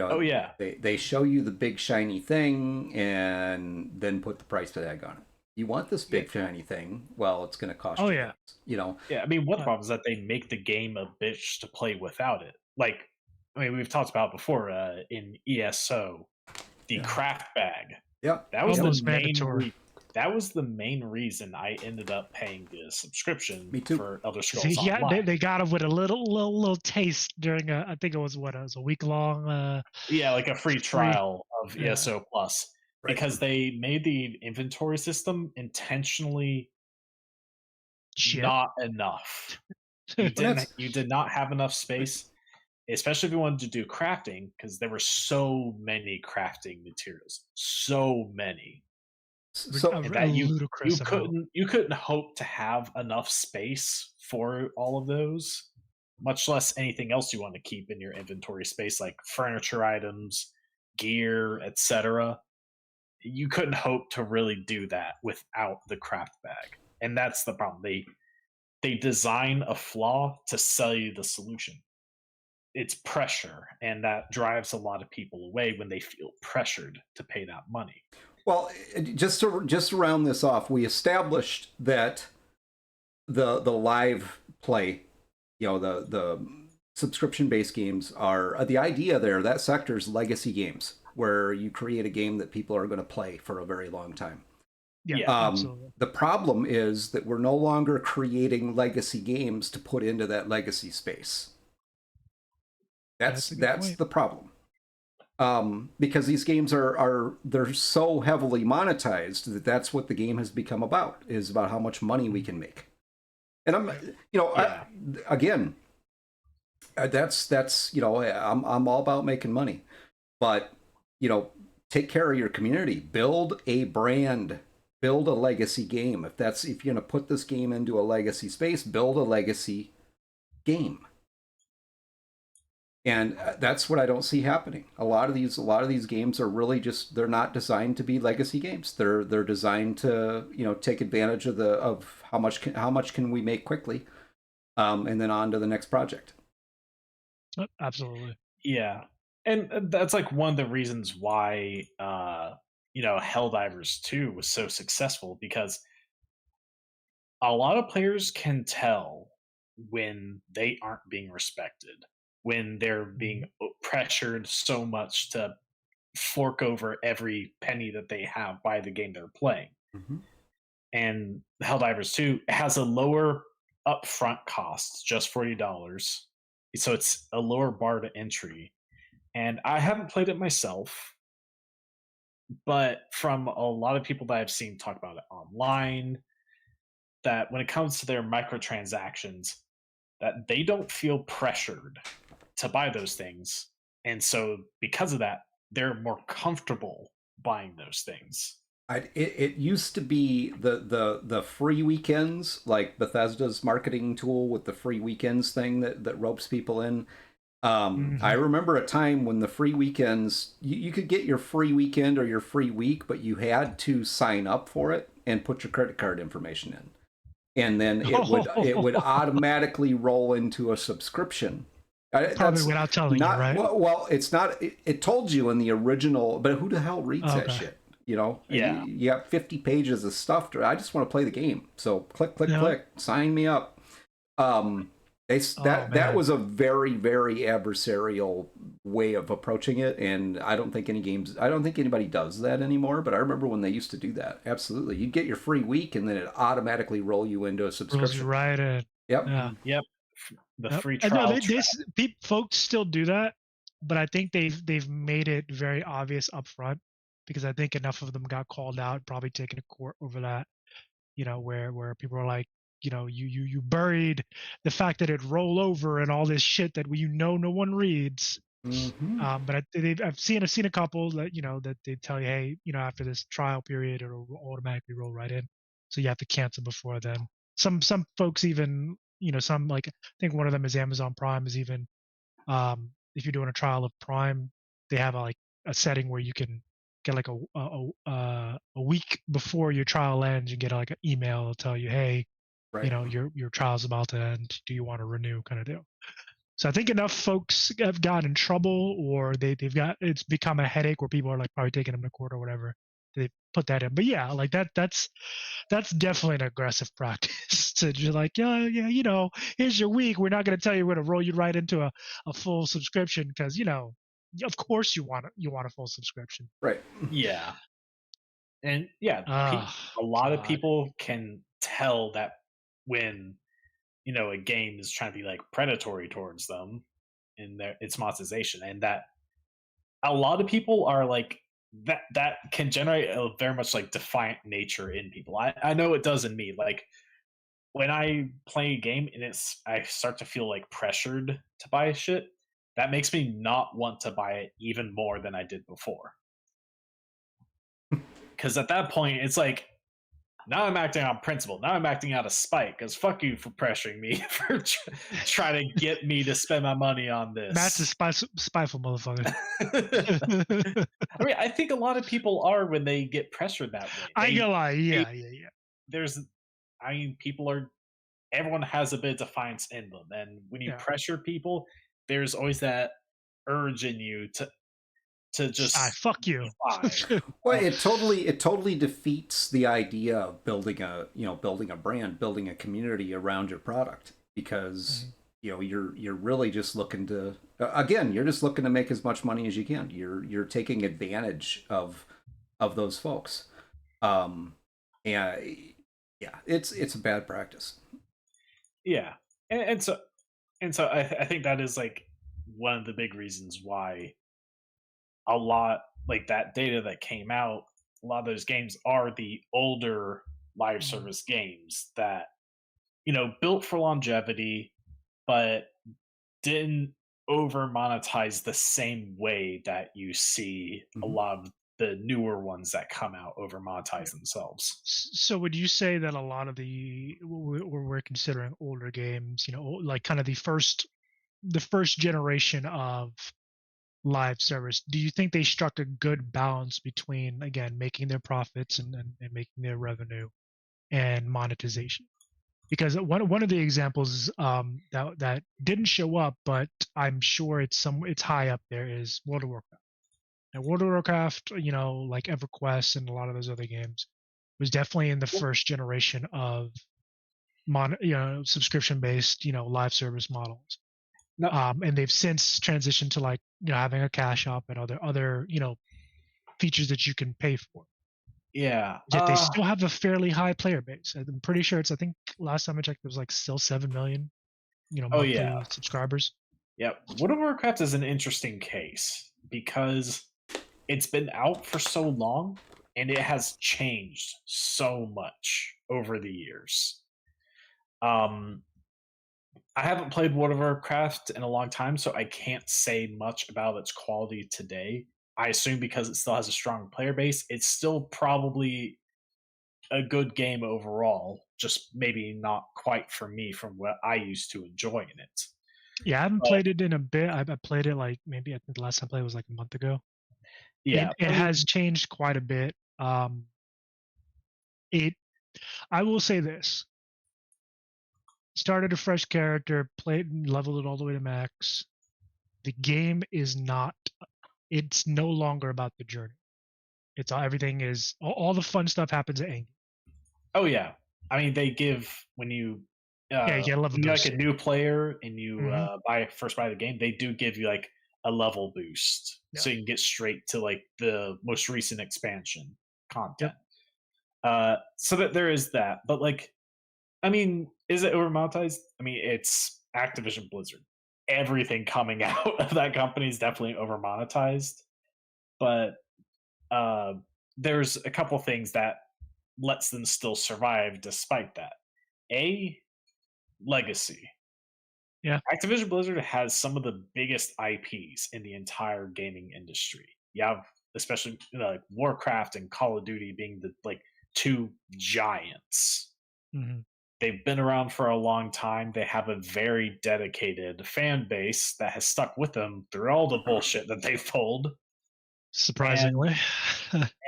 Oh yeah. They show you the big shiny thing and then put the price tag on it. You want this big shiny thing? Well, it's going to cost you. Yeah. Yeah, I mean, one problem is that they make the game a bitch to play without it. Like, we've talked about before in ESO, the craft bag. Yeah, that was almost the main. mandatory. That was the main reason I ended up paying the subscription for Elder Scrolls Yeah, Online. they got him with a little taste during I think it was a week long. Yeah, like a free trial of ESO Plus, because they made the inventory system intentionally not enough. You did not have enough space, especially if you wanted to do crafting, because there were so many crafting materials, so many. So that you couldn't hope to have enough space for all of those, much less anything else you want to keep in your inventory space, like furniture items, gear, etc. You couldn't hope to really do that without the craft bag, and that's the problem. They design a flaw to sell you the solution. It's pressure, and that drives a lot of people away when they feel pressured to pay that money. Well, just to round this off, we established that the live play, the subscription-based games are the idea there. That sector is legacy games, where you create a game that people are going to play for a very long time. Yeah, absolutely. The problem is that we're no longer creating legacy games to put into that legacy space. That's the problem. Because these games they're so heavily monetized that's what the game has become about, is about how much money we can make. And I'm all about making money, but take care of your community, build a brand, build a legacy game. If you're going to put this game into a legacy space, build a legacy game. And that's what I don't see happening. A lot of these games are really they're not designed to be legacy games. They're designed to take advantage of how much can we make quickly, and then on to the next project. Absolutely. Yeah, and that's like one of the reasons why Helldivers 2 was so successful, because a lot of players can tell when they aren't being respected, when they're being pressured so much to fork over every penny that they have by the game they're playing. Mm-hmm. And Helldivers 2 has a lower upfront cost, just $40. So it's a lower bar to entry. And I haven't played it myself, but from a lot of people that I've seen talk about it online, that when it comes to their microtransactions, that they don't feel pressured to buy those things, and so because of that, they're more comfortable buying those things. It used to be the free weekends, like Bethesda's marketing tool with the free weekends thing that ropes people in. I remember a time when the free weekends, you could get your free weekend or your free week, but you had to sign up for it and put your credit card information in. And then it would automatically roll into a subscription. Probably without telling not, you, right? Well, it's not. It told you in the original, but who the hell reads that shit? You know, Yeah. you have 50 pages of stuff. I just want to play the game. So click, sign me up. That was a very, very adversarial way of approaching it, and I don't think anybody does that anymore. But I remember when they used to do that. Absolutely, you'd get your free week, and then it automatically roll you into a subscription. Right in. Yep. Yeah. Yep. The free I know trial. folks still do that, but I think they've made it very obvious up front, because I think enough of them got called out, probably taken to court over that. You know, where people are like, you know, you buried the fact that it roll over and all this shit that no one reads. But I've seen a couple that, you know, that they tell you, hey, you know, after this trial period, it'll automatically roll right in, so you have to cancel before then. Some folks even, you know, some, like, I think one of them is Amazon Prime, is even, if you're doing a trial of Prime, they have a setting where you can get like a week before your trial ends, you get like an email that'll tell you, hey, Right. you know, your trial's about to end. Do you want to renew, kind of deal. So I think enough folks have gotten in trouble, or it's become a headache where people are like probably taking them to court or whatever. They put that in. But yeah, like that's definitely an aggressive practice to just like, yeah, you know, here's your week. We're not going to tell you we're going to roll you right into a full subscription, because, you know, of course you want a full subscription. Right. Yeah. And yeah, a lot of people can tell that when, you know, a game is trying to be like predatory towards them in its monetization, and that a lot of people are like that can generate a very much like defiant nature in people. I know it does in me. Like when I play a game and I start to feel like pressured to buy shit, that makes me not want to buy it even more than I did before. Because at that point, it's like, now I'm acting on principle. Now I'm acting out of spite, because fuck you for pressuring me for trying to get me to spend my money on this. Matt's a spiteful motherfucker. I mean, I think a lot of people are when they get pressured that way. I ain't gonna lie. Yeah. Everyone has a bit of defiance in them. And when you pressure people, there's always that urge in you to just fuck you. Well, it totally defeats the idea of building a brand, building a community around your product, because you know, you're really just looking to, again, you're just looking to make as much money as you can. You're taking advantage of those folks. And yeah, it's a bad practice. Yeah. And so I think that is like one of the big reasons why a lot, like that data that came out, a lot of those games are the older live service games that, you know, built for longevity, but didn't over monetize the same way that you see a lot of the newer ones that come out over monetize themselves. So would you say that a lot of we're considering older games, you know, like kind of the first generation of live service, do you think they struck a good balance between, again, making their profits and making their revenue and monetization? Because one of the examples that didn't show up, but I'm sure it's high up there, is World of Warcraft. Now, World of Warcraft, you know, like EverQuest and a lot of those other games, was definitely in the first generation of subscription-based, you know, live service models. No. And they've since transitioned to, like, you know, having a cash shop and other you know, features that you can pay for. Yeah. Yet they still have a fairly high player base. I'm pretty sure I think last time I checked, it was like still 7 million, you know, monthly subscribers. Yeah. World of Warcraft is an interesting case because it's been out for so long and it has changed so much over the years. I haven't played World of Warcraft in a long time, so I can't say much about its quality today. I assume because it still has a strong player base, it's still probably a good game overall, just maybe not quite for me from what I used to enjoy in it. Yeah, I haven't But played it in a bit. I played it like maybe I think the last time I played was like a month ago. yeah, It I mean, has changed quite a bit. It I will say this. Started a fresh character, played and leveled it all the way to max. The game is not it's no longer about the journey. It's everything is all the fun stuff happens at Angie. oh yeah, I mean they give when you Yeah, you get a level when you're like boost. a new player and you Mhm. buy the game, they do give you like a level boost, Yeah. so you can get straight to like the most recent expansion content. Yep. So that there is that, but like, I mean, is it over monetized? I mean, it's Activision Blizzard. Everything coming out of that company is definitely over monetized, but uh, there's a couple things that lets them still survive despite that. A legacy. Yeah. Activision Blizzard has some of the biggest IPs in the entire gaming industry. You have especially like Warcraft and Call of Duty being the like two giants. Mhm. They've been around for a long time. They have a very dedicated fan base that has stuck with them through all the bullshit that they've pulled. Surprisingly.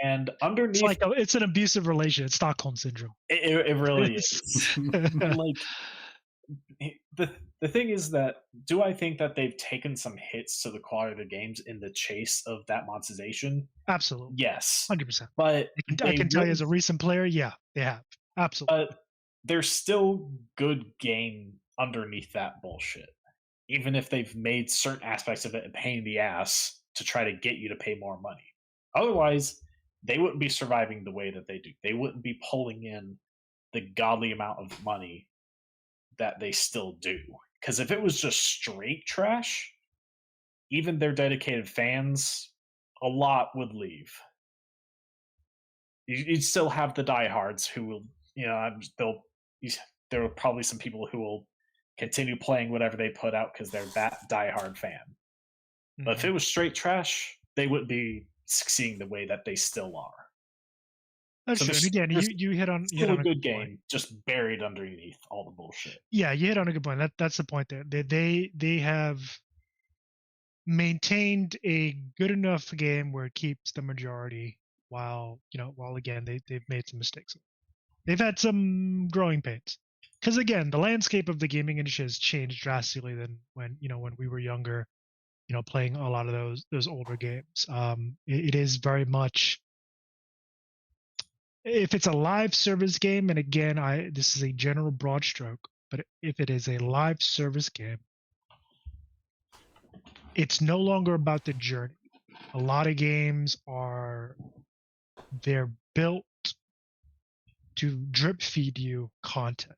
And It's underneath, like it's an abusive relation. It's Stockholm syndrome. it really It's- is. And like the thing is that do I think that they've taken some hits to the quality of the games in the chase of that monetization? Absolutely. Yes, 100%. but I can tell you really, as a recent player, yeah, they have. Absolutely. but there's still good game underneath that bullshit. Even if they've made certain aspects of it a pain in the ass to try to get you to pay more money. Otherwise, they wouldn't be surviving the way that they do. They wouldn't be pulling in the godly amount of money that they still do. Because if it was just straight trash, even their dedicated fans, a lot would leave. You'd still have the diehards who will, there are probably some people who will continue playing whatever they put out because they're that diehard fan. But if it was straight trash, they wouldn't be succeeding the way that they still are. That's So true. And again, you hit on still a good point. game, just buried underneath all the bullshit. Yeah, you hit on a good point. That's the point there. They have maintained a good enough game where it keeps the majority, while again they've made some mistakes. They've had some growing pains. Because again, the landscape of the gaming industry has changed drastically than when we were younger, playing a lot of those older games. It is very much, if it's a live service game, and again, this is a general broad stroke, but if it is a live service game, it's no longer about the journey. A lot of games they're built to drip feed you content,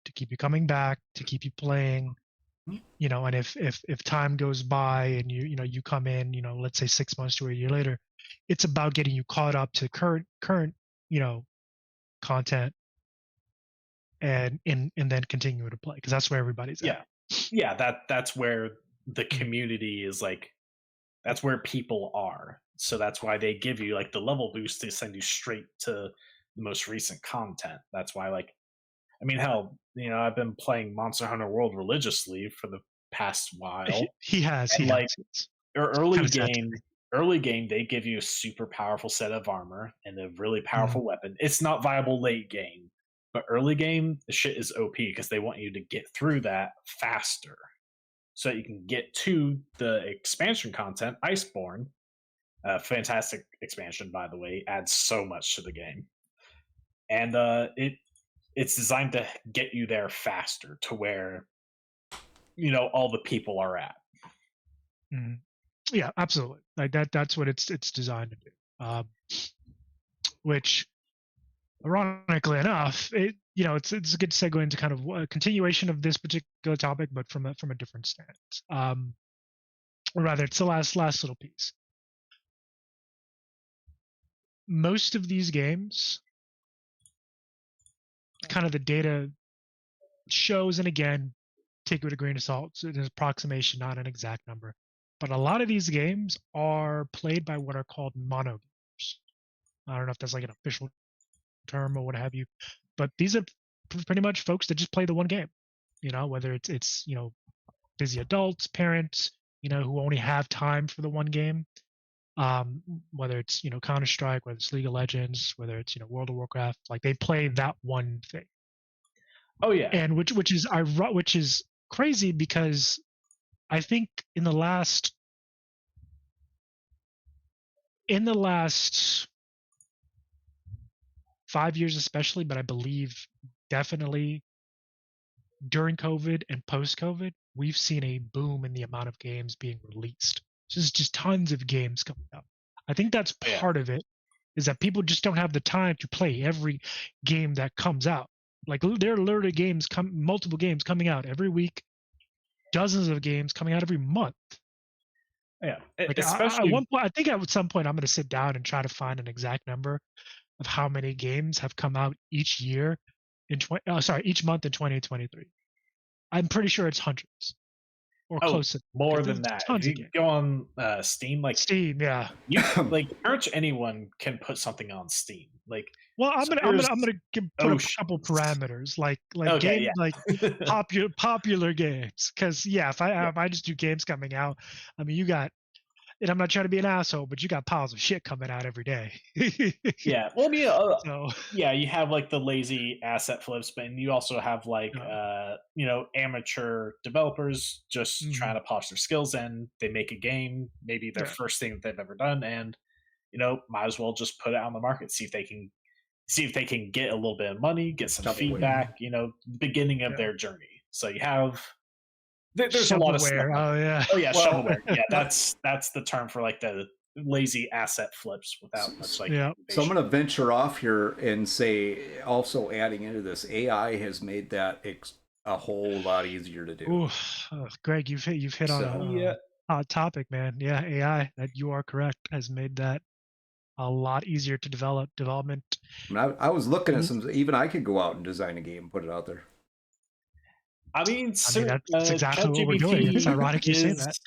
to keep you coming back, to keep you playing. And if time goes by and you come in, let's say 6 months to a year later, it's about getting you caught up to current content, and then continue to play, because that's where everybody's at. That's where the community is, like that's where people are. So that's why they give you like the level boost to send you straight to the most recent content. That's why, like, I mean, hell, I've been playing Monster Hunter World religiously for the past while. He has. Early game, they give you a super powerful set of armor and a really powerful weapon. It's not viable late game, but early game, the shit is OP because they want you to get through that faster, so that you can get to the expansion content. Iceborne, fantastic expansion, by the way, adds so much to the game, and it's designed to get you there faster to where all the people are at. Yeah, absolutely. Like that's what it's designed to do. Which, ironically enough, it's a good segue into kind of a continuation of this particular topic, but from a different stance. Or rather, it's the last little piece. Most of these games, kind of the data shows, and again, take it with a grain of salt. It's an approximation, not an exact number. But a lot of these games are played by what are called mono gamers. I don't know if that's like an official term or what have you, but these are pretty much folks that just play the one game. You know, whether it's you know, busy adults, parents, you know, who only have time for the one game. Whether it's, you know, Counter-Strike, whether it's League of Legends, whether it's, you know, World of Warcraft, like they play that one thing. Oh yeah. And which is crazy, because I think in the last 5 years especially, but I believe definitely during COVID and post-COVID, we've seen a boom in the amount of games being released. So there's just tons of games coming out. I think that's part of it, is that people just don't have the time to play every game that comes out. Like there are literally multiple games coming out every week, dozens of games coming out every month. Yeah, like especially at one point, I think at some point I'm going to sit down and try to find an exact number of how many games have come out each year each month in 2023. I'm pretty sure it's hundreds or close to more than that. If you go on Steam, like Steam, yeah, you like pretty much anyone can put something on Steam. Like, well, I'm gonna put a couple parameters, like popular games, because if I just do games coming out, I mean, you got, and I'm not trying to be an asshole, but you got piles of shit coming out every day. Yeah, well, I mean, yeah, you have like the lazy asset flips, but you also have like you know, amateur developers just trying to polish their skills, and they make a game, maybe their first thing that they've ever done, and you know, might as well just put it on the market, see if they can get a little bit of money, get some feedback, you know, beginning of their journey. So you have there's a lot of stuff. Shovelware. Yeah, that's the term for like the lazy asset flips without much like. Yeah. So I'm going to venture off here and say, also adding into this, AI has made that a whole lot easier to do. Greg, you've hit on a hot topic, man. Yeah, AI, that you are correct, has made that a lot easier to development. I mean, I was looking at some, even I could go out and design a game and put it out there. I mean, that's exactly what we're doing. It's ironic you say that.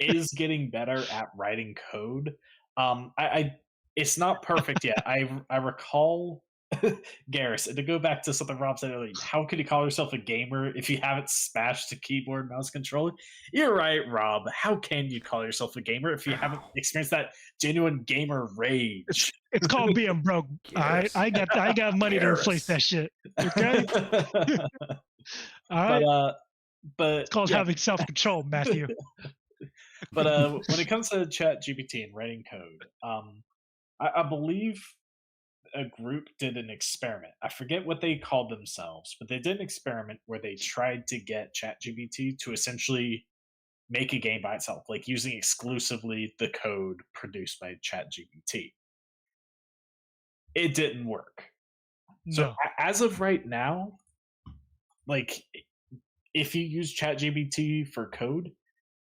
Is getting better at writing code. It's not perfect yet. I recall Garrus, and to go back to something Rob said earlier, how could you call yourself a gamer if you haven't smashed a keyboard mouse controller? You're right, Rob. How can you call yourself a gamer if you haven't experienced that genuine gamer rage? It's called being broke. I got money to replace that shit. Okay. All right. But it's called having self-control, Matthew. But when it comes to ChatGPT and writing code, I believe a group did an experiment. I forget what they called themselves, but they did an experiment where they tried to get ChatGPT to essentially make a game by itself, like using exclusively the code produced by ChatGPT. It didn't work. No. So as of right now, like, if you use ChatGPT for code,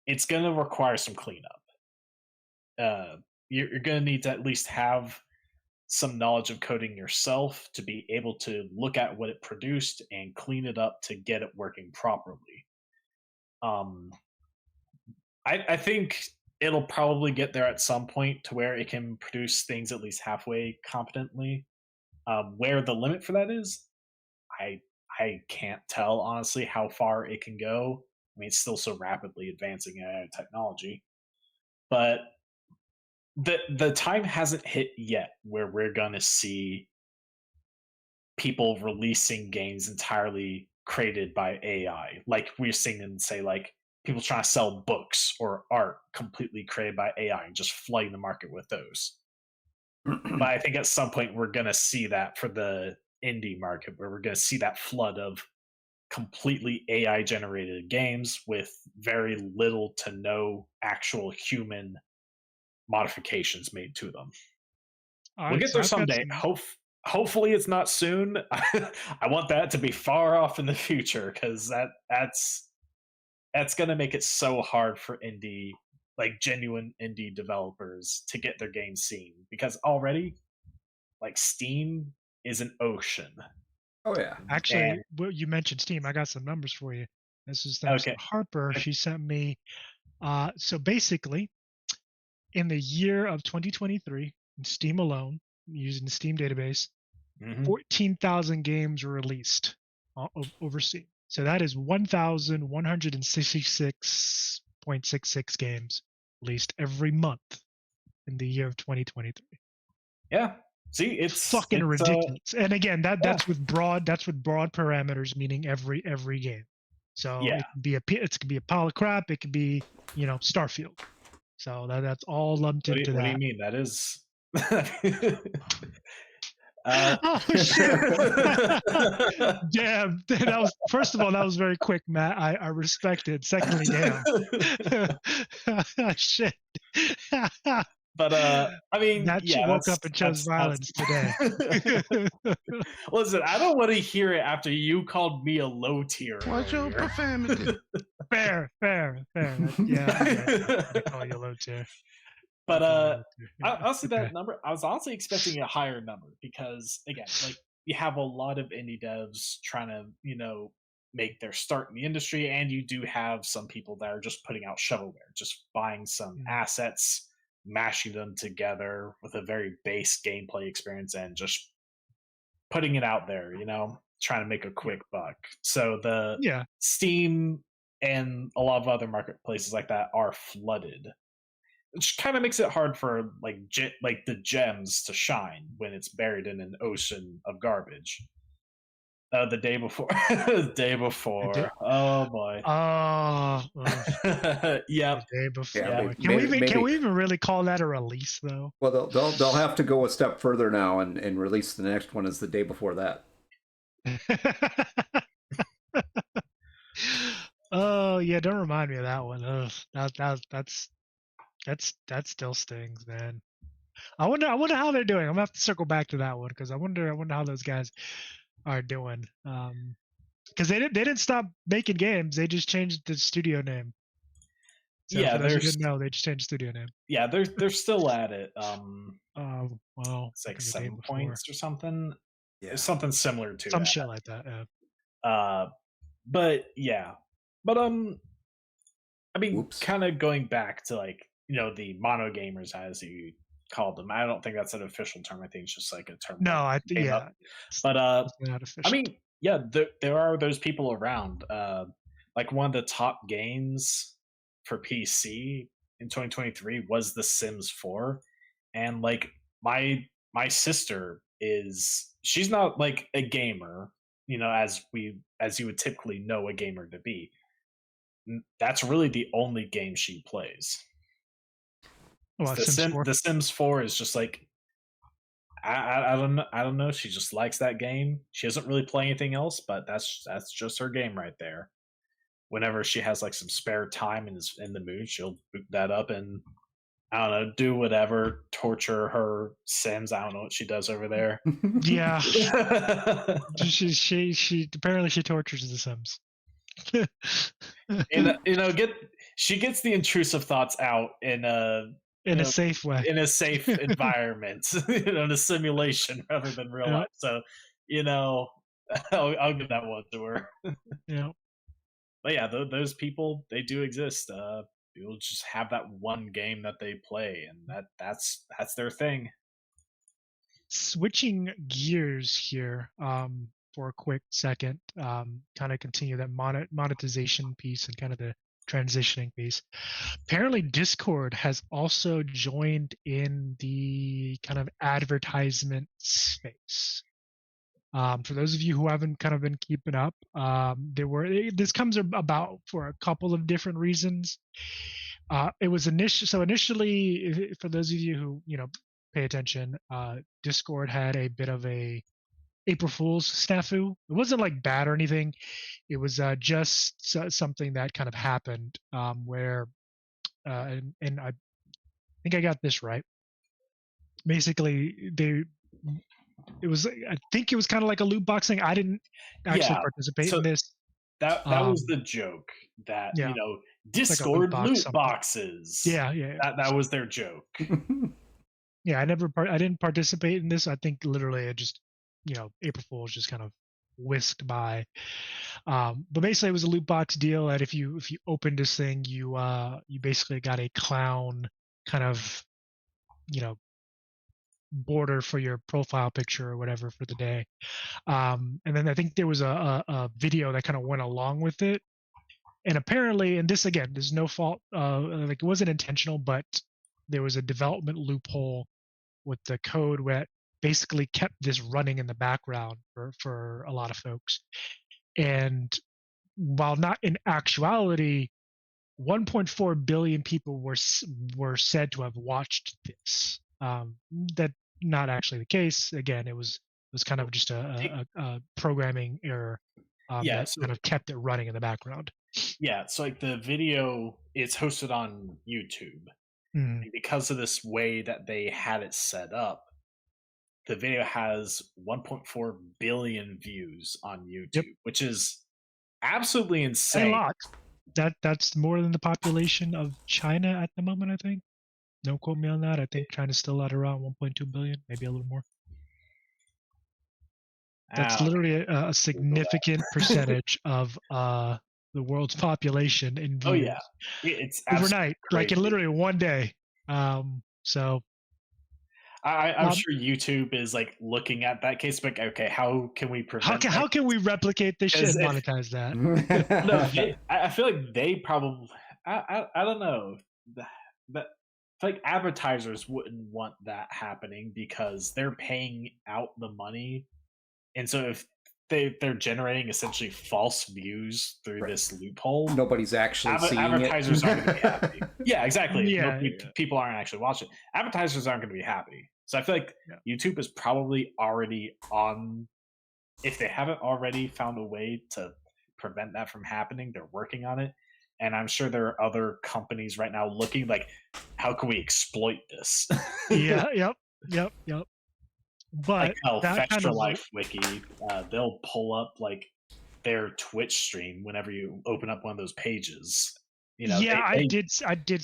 it's going to require some cleanup. You're going to need to at least have some knowledge of coding yourself to be able to look at what it produced and clean it up to get it working properly. I think it'll probably get there at some point to where it can produce things at least halfway competently. Where the limit for that is, I can't tell, honestly, how far it can go. I mean, it's still so rapidly advancing AI technology. But the time hasn't hit yet where we're going to see people releasing games entirely created by AI. Like we're seeing in, say, like people trying to sell books or art completely created by AI and just flooding the market with those. But I think at some point we're going to see that for the indie market, where we're going to see that flood of completely AI generated games with very little to no actual human modifications made to them. We'll get there someday. Hopefully it's not soon. I want that to be far off in the future, because that's going to make it so hard for indie, like genuine indie developers, to get their games seen, because already, like, Steam is an ocean. Oh yeah. Actually, you mentioned Steam. I got some numbers for you. This is thanks Okay. to Harper. She sent me. So basically, in the year of 2023, in Steam alone, using the Steam database, Mhm. 14,000 games were released over Steam. So that is 1,166.66 games released every month in the year of 2023. Yeah. See, it's Fucking ridiculous. And again, yeah. that's with broad parameters, meaning every game. So Yeah. it could be a pile of crap. It could be Starfield. So that's all lumped into What do that. you mean? That is. Oh shit! Damn, that was, first of all, that was very quick, Matt. I respect it. Secondly, damn. Shit. But I mean, That yeah, woke up and chose violence today. Listen, I don't want to hear it after you called me a low tier. Watch your profanity. Fair. Yeah, I call you a low tier. But I'll see that number. I was honestly expecting a higher number because, again, like you have a lot of indie devs trying to, make their start in the industry, and you do have some people that are just putting out shovelware, just buying some assets, mashing them together with a very base gameplay experience, and just putting it out there, trying to make a quick buck. So the Steam and a lot of other marketplaces like that are flooded, which kind of makes it hard for like the gems to shine when it's buried in an ocean of garbage. The day before. Oh boy. Yep. The day before. Yeah, Can we even really call that a release though? Well, they'll have to go a step further now and release the next one as the day before that. Oh yeah, don't remind me of that one. Ugh, that still stings, man. I wonder how they're doing. I'm gonna have to circle back to that one because I wonder how those guys are doing. Because they didn't stop making games. They just changed the studio name. So yeah, for those who didn't know, they just changed the studio name. Yeah, they're still at it. Well, it's like 7 points or something. Yeah, it's something similar to some that. shit like that. But yeah, but I mean, kind of going back to like the mono gamers as you called them. I don't think that's an official term. I think it's just like a term. No, I think yeah. But not official. I mean, yeah, there are those people around. Like one of the top games for PC in 2023 was The Sims 4, and like my sister she's not like a gamer, as you would typically know a gamer to be. That's really the only game she plays. Well, The Sims 4 is just like I don't know. She just likes that game. She doesn't really play anything else, but that's just her game right there. Whenever she has like some spare time and is in the mood, she'll boot that up and I don't know, do whatever, torture her Sims. I don't know what she does over there. Yeah, she apparently she tortures the Sims. She gets the intrusive thoughts out in a safe way, in a safe environment, in a simulation rather than real life. So, I'll give that one to her. Yeah. But yeah, those people, they do exist. People just have that one game that they play, and that's their thing. Switching gears here for a quick second, kind of continue that monetization piece and kind of the transitioning piece. Apparently Discord has also joined in the kind of advertisement space. For those of you who haven't kind of been keeping up, this comes about for a couple of different reasons. It was initially, for those of you who pay attention, Discord had a bit of a April Fool's snafu. It wasn't like bad or anything. It was just something that kind of happened where, and I think I got this right. Basically, I think it was kind of like a loot box thing. I didn't actually participate in this. That was the joke that Discord like loot boxes. Yeah. That was their joke. Yeah, I didn't participate in this. I think literally it just April Fool's just kind of whisked by. But basically, it was a loot box deal, and if you opened this thing, you basically got a clown kind of, you know, border for your profile picture or whatever for the day. And then I think there was a video that kind of went along with it. And apparently, and this again, there's no fault, like it wasn't intentional, but there was a development loophole with the code where basically kept this running in the background for a lot of folks. And while not in actuality, 1.4 billion people were said to have watched this. That not actually the case. Again, it was kind of just a programming error that kind of kept it running in the background. Yeah, so like the video is hosted on YouTube. Mm. And because of this way that they had it set up, the video has 1.4 billion views on YouTube, which is absolutely insane. A lot. That's more than the population of China at the moment, I think. Don't quote me on that. I think China's still at around 1.2 billion, maybe a little more. That's literally a significant percentage of the world's population in views. Oh yeah, it's overnight, like in literally one day. So I'm sure YouTube is like looking at that case, like, okay, how can we prevent? How can we replicate this shit and monetize that? No, I feel like they probably. I don't know. But like advertisers wouldn't want that happening because they're paying out the money, and so if they're generating essentially false views through this loophole, nobody's actually seeing advertisers it. aren't going to be happy. Yeah, exactly. Yeah, people aren't actually watching. Advertisers aren't going to be happy. So I feel like YouTube is probably already on. If they haven't already found a way to prevent that from happening, they're working on it. And I'm sure there are other companies right now looking like, how can we exploit this? Yep. But like Fextra Life Wiki, they'll pull up like their Twitch stream whenever you open up one of those pages. You know, I did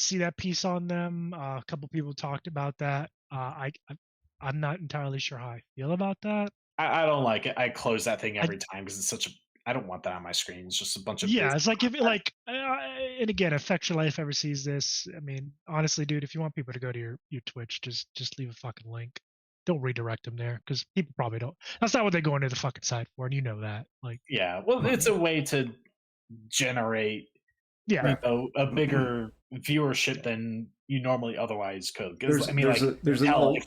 see that piece on them. A couple people talked about that. I'm not entirely sure how I feel about that. I don't like it. I close that thing every time because it's such a. I don't want that on my screen. It's just a bunch of. Yeah, it's like and again, if Fextra Life ever sees this, I mean, honestly, dude, if you want people to go to your Twitch, just leave a fucking link. Don't redirect them there because people probably don't. That's not what they go into the fucking site for, and you know that. Like, yeah, well, it's a way to generate, a bigger viewership than you normally otherwise could. Because I mean, if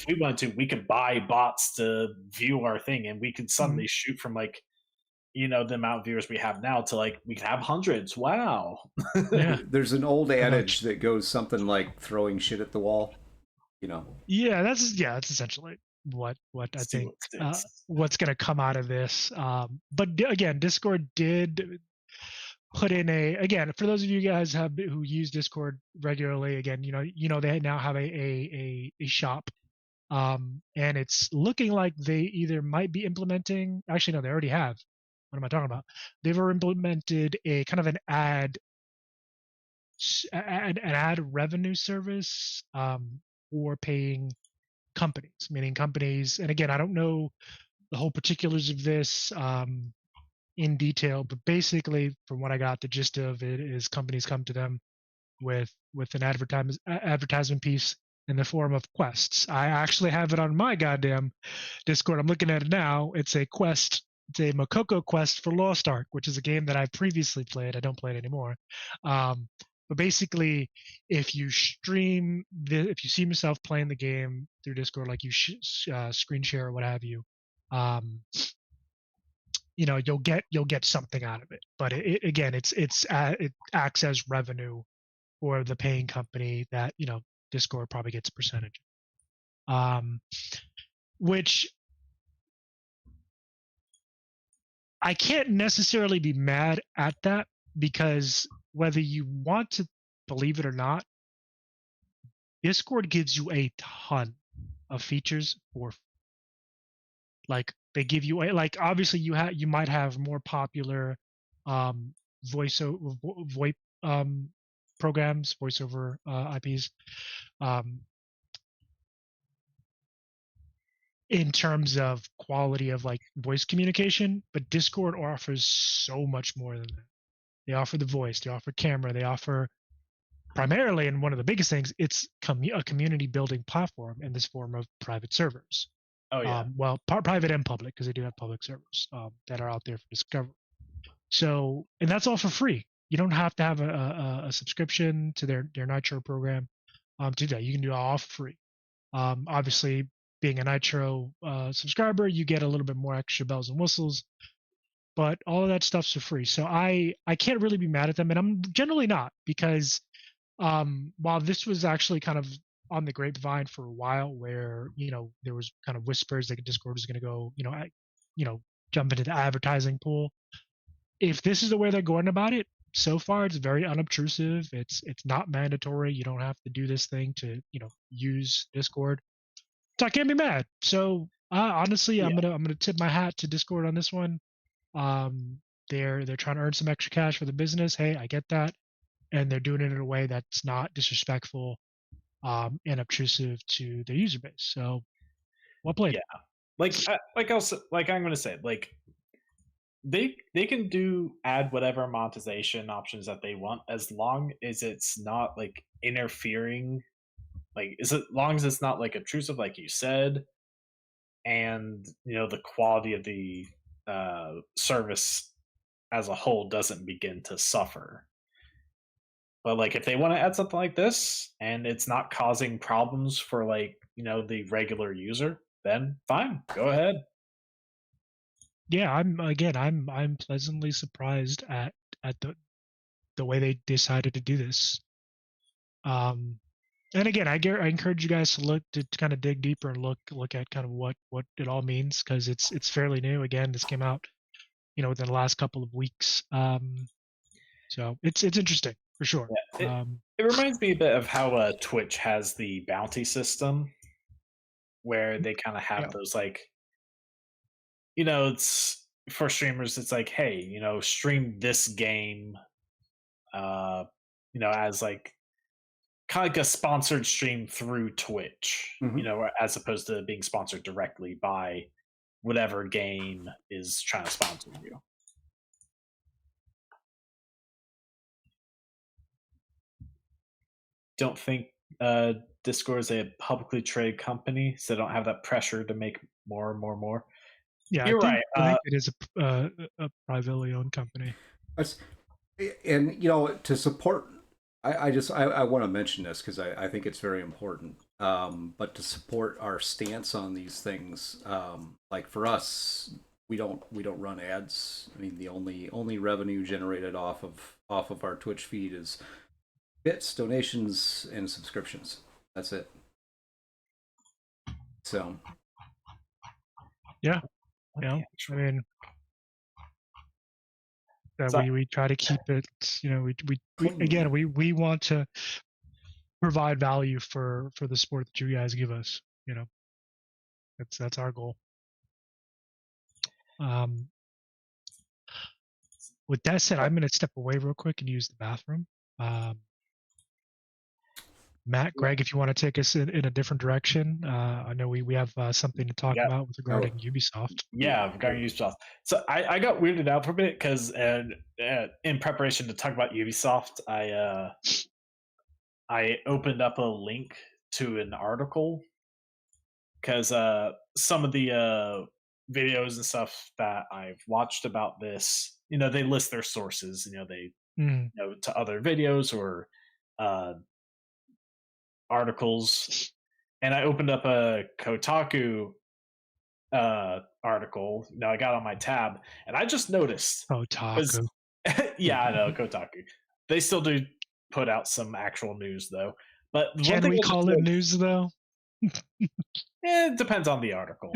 we wanted to, we could buy bots to view our thing, and we could suddenly shoot from like, the amount of viewers we have now to like we could have hundreds. Wow. Yeah. There's an old adage that goes something like throwing shit at the wall. Yeah, that's essentially what I think what's going to come out of this. But again, Discord did put in again, for those of you guys who use Discord regularly, again, they now have a shop, and it's looking like they either might be implementing. Actually, no, they already have. What am I talking about? They've implemented a kind of an ad revenue service for paying companies, meaning companies. And again, I don't know the whole particulars of this in detail, but basically, from what I got, the gist of it is companies come to them with an advertisement piece in the form of quests. I actually have it on my goddamn Discord. I'm looking at it now. It's a quest. It's a Makoko quest for Lost Ark, which is a game that I previously played. I don't play it anymore. But basically, if you stream if you see yourself playing the game through Discord, like you screen share or what have you, you'll get something out of it. But it acts as revenue for the paying company that Discord probably gets a percentage. Which I can't necessarily be mad at that, because whether you want to believe it or not, Discord gives you a ton of features for, like, they give you obviously you might have more popular VoIP programs, voiceover IPs, in terms of quality of like voice communication, but Discord offers so much more than that. They offer the voice, they offer camera, they offer primarily, and one of the biggest things, it's a community building platform in this form of private servers. Oh yeah. Well, private and public, because they do have public servers that are out there for discovery. So, and that's all for free. You don't have to have a subscription to their Nitro program to do that. You can do it all for free. Obviously, being a Nitro subscriber, you get a little bit more extra bells and whistles, but all of that stuff's for free. So I can't really be mad at them, and I'm generally not, because while this was actually kind of on the grapevine for a while, where there was kind of whispers that Discord was going to go, jump into the advertising pool. If this is the way they're going about it, so far it's very unobtrusive. It's not mandatory. You don't have to do this thing to use Discord. So I can't be mad. So honestly, yeah. I'm gonna tip my hat to Discord on this one. They're trying to earn some extra cash for the business. Hey, I get that, and they're doing it in a way that's not disrespectful and obtrusive to their user base. So, well played. Yeah, I'm gonna say, like, they can add whatever monetization options that they want, as long as it's not like interfering, like as long as it's not like obtrusive, like you said, and the quality of the service as a whole doesn't begin to suffer. But like, if they want to add something like this and it's not causing problems for like the regular user, then fine, go ahead. Yeah, I'm pleasantly surprised at the way they decided to do this. And again, I encourage you guys to kind of dig deeper and look at kind of what it all means, because it's fairly new. Again, this came out within the last couple of weeks. So it's interesting for sure. Yeah, it reminds me a bit of how Twitch has the bounty system, where they kind of have those like, it's for streamers. It's like, hey, stream this game, as like kind of like a sponsored stream through Twitch, as opposed to being sponsored directly by whatever game is trying to sponsor you. Don't think Discord is a publicly traded company, so they don't have that pressure to make more. Yeah, you're right. I think it is a privately owned company. And to support, I want to mention this because I think it's very important. But to support our stance on these things, like for us, we don't run ads. I mean, the only revenue generated off of our Twitch feed is bits, donations, and subscriptions. That's it. So yeah. I mean, we try to keep it. We want to provide value for the support that you guys give us. That's our goal. With that said, I'm going to step away real quick and use the bathroom. Matt, Greg, if you want to take us in a different direction, I know we have something to talk about regarding Ubisoft. Yeah, regarding Ubisoft. So I got weirded out for a bit because in preparation to talk about Ubisoft, I opened up a link to an article because some of the videos and stuff that I've watched about this, they list their sources, they to other videos or articles, and I opened up a Kotaku article. I got on my tab, and I just noticed. Kotaku. Yeah, I know, Kotaku. They still do put out some actual news, though. But can we call it news, though? It depends on the article.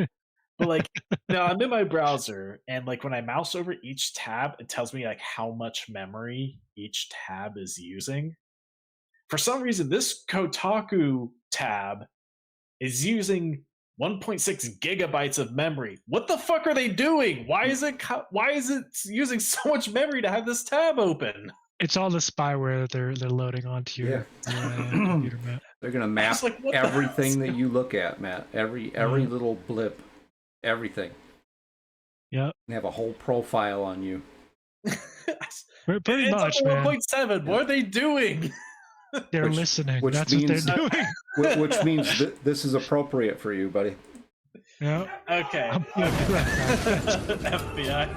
But like, now I'm in my browser, and like when I mouse over each tab, it tells me like how much memory each tab is using. For some reason, this Kotaku tab is using 1.6 gigabytes of memory. What the fuck are they doing? Why is it using so much memory to have this tab open? It's all the spyware that they're loading onto your computer, Matt. They're gonna map like, what the everything hell? that you look at, Matt. Every little blip, everything. Yep. And have a whole profile on you. Pretty It's much, on man. 1.7. What are they doing? They're listening. which That's means- what they're doing. Which means this is appropriate for you, buddy. Yeah. Okay. FBI.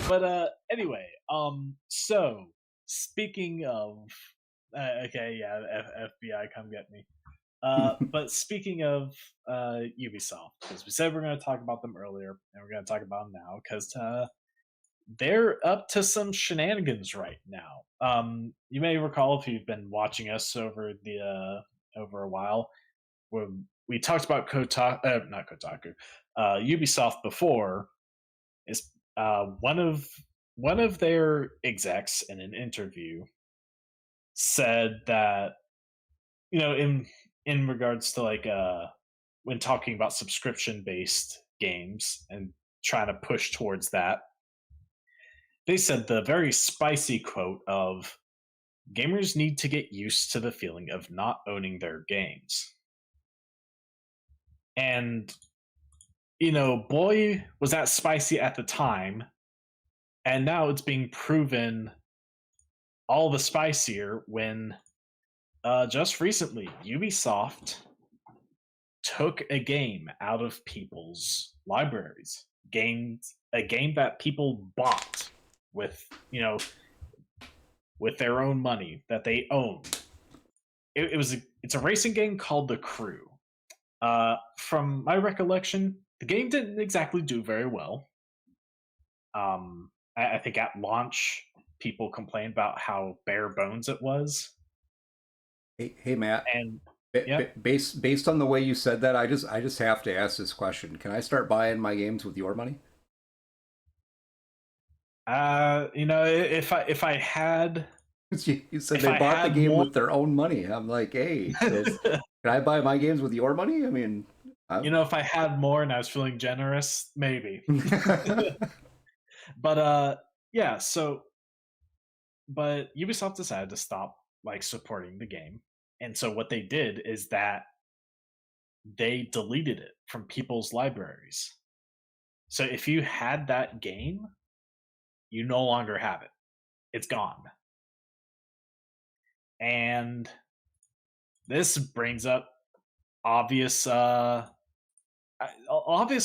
But anyway, so speaking of okay, yeah, FBI, come get me. But speaking of Ubisoft, because we said we're going to talk about them earlier, and we're going to talk about them now, because they're up to some shenanigans right now. You may recall, if you've been watching us over a while, when we talked about Ubisoft before. Is one of their execs in an interview said that, in regards to when talking about subscription based games and trying to push towards that, they said the very spicy quote of, gamers need to get used to the feeling of not owning their games. And boy, was that spicy at the time, and now it's being proven all the spicier when just recently Ubisoft took a game out of people's libraries, a game that people bought with their own money that they owned. It's a racing game called The Crew. From my recollection, the game didn't exactly do very well. I think at launch, people complained about how bare bones it was. Hey Matt. And based on the way you said that, I just have to ask this question. Can I start buying my games with your money? if I had, you said they bought the game with their own money. I'm like, hey, so can I buy my games with your money? I mean, if I had more and I was feeling generous, maybe. But yeah. So, but Ubisoft decided to stop supporting the game, and so what they did is that they deleted it from people's libraries. So if you had that game, you no longer have it. It's gone. And this brings up obvious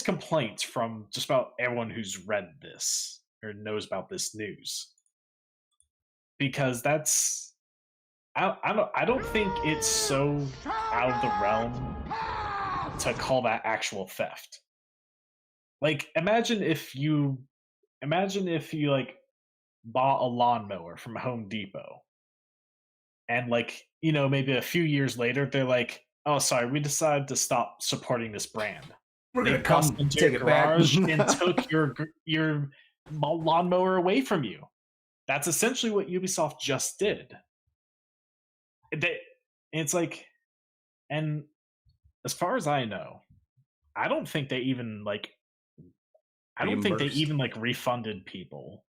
complaints from just about everyone who's read this or knows about this news. Because that's I don't think it's so out of the realm to call that actual theft. Imagine if you bought a lawnmower from Home Depot, and maybe a few years later they're like, oh, sorry, we decided to stop supporting this brand. We're They gonna come bust into take your it back. garage and took your lawnmower away from you. That's essentially what Ubisoft just did. It's like, and as far as I know, I don't think they even refunded people.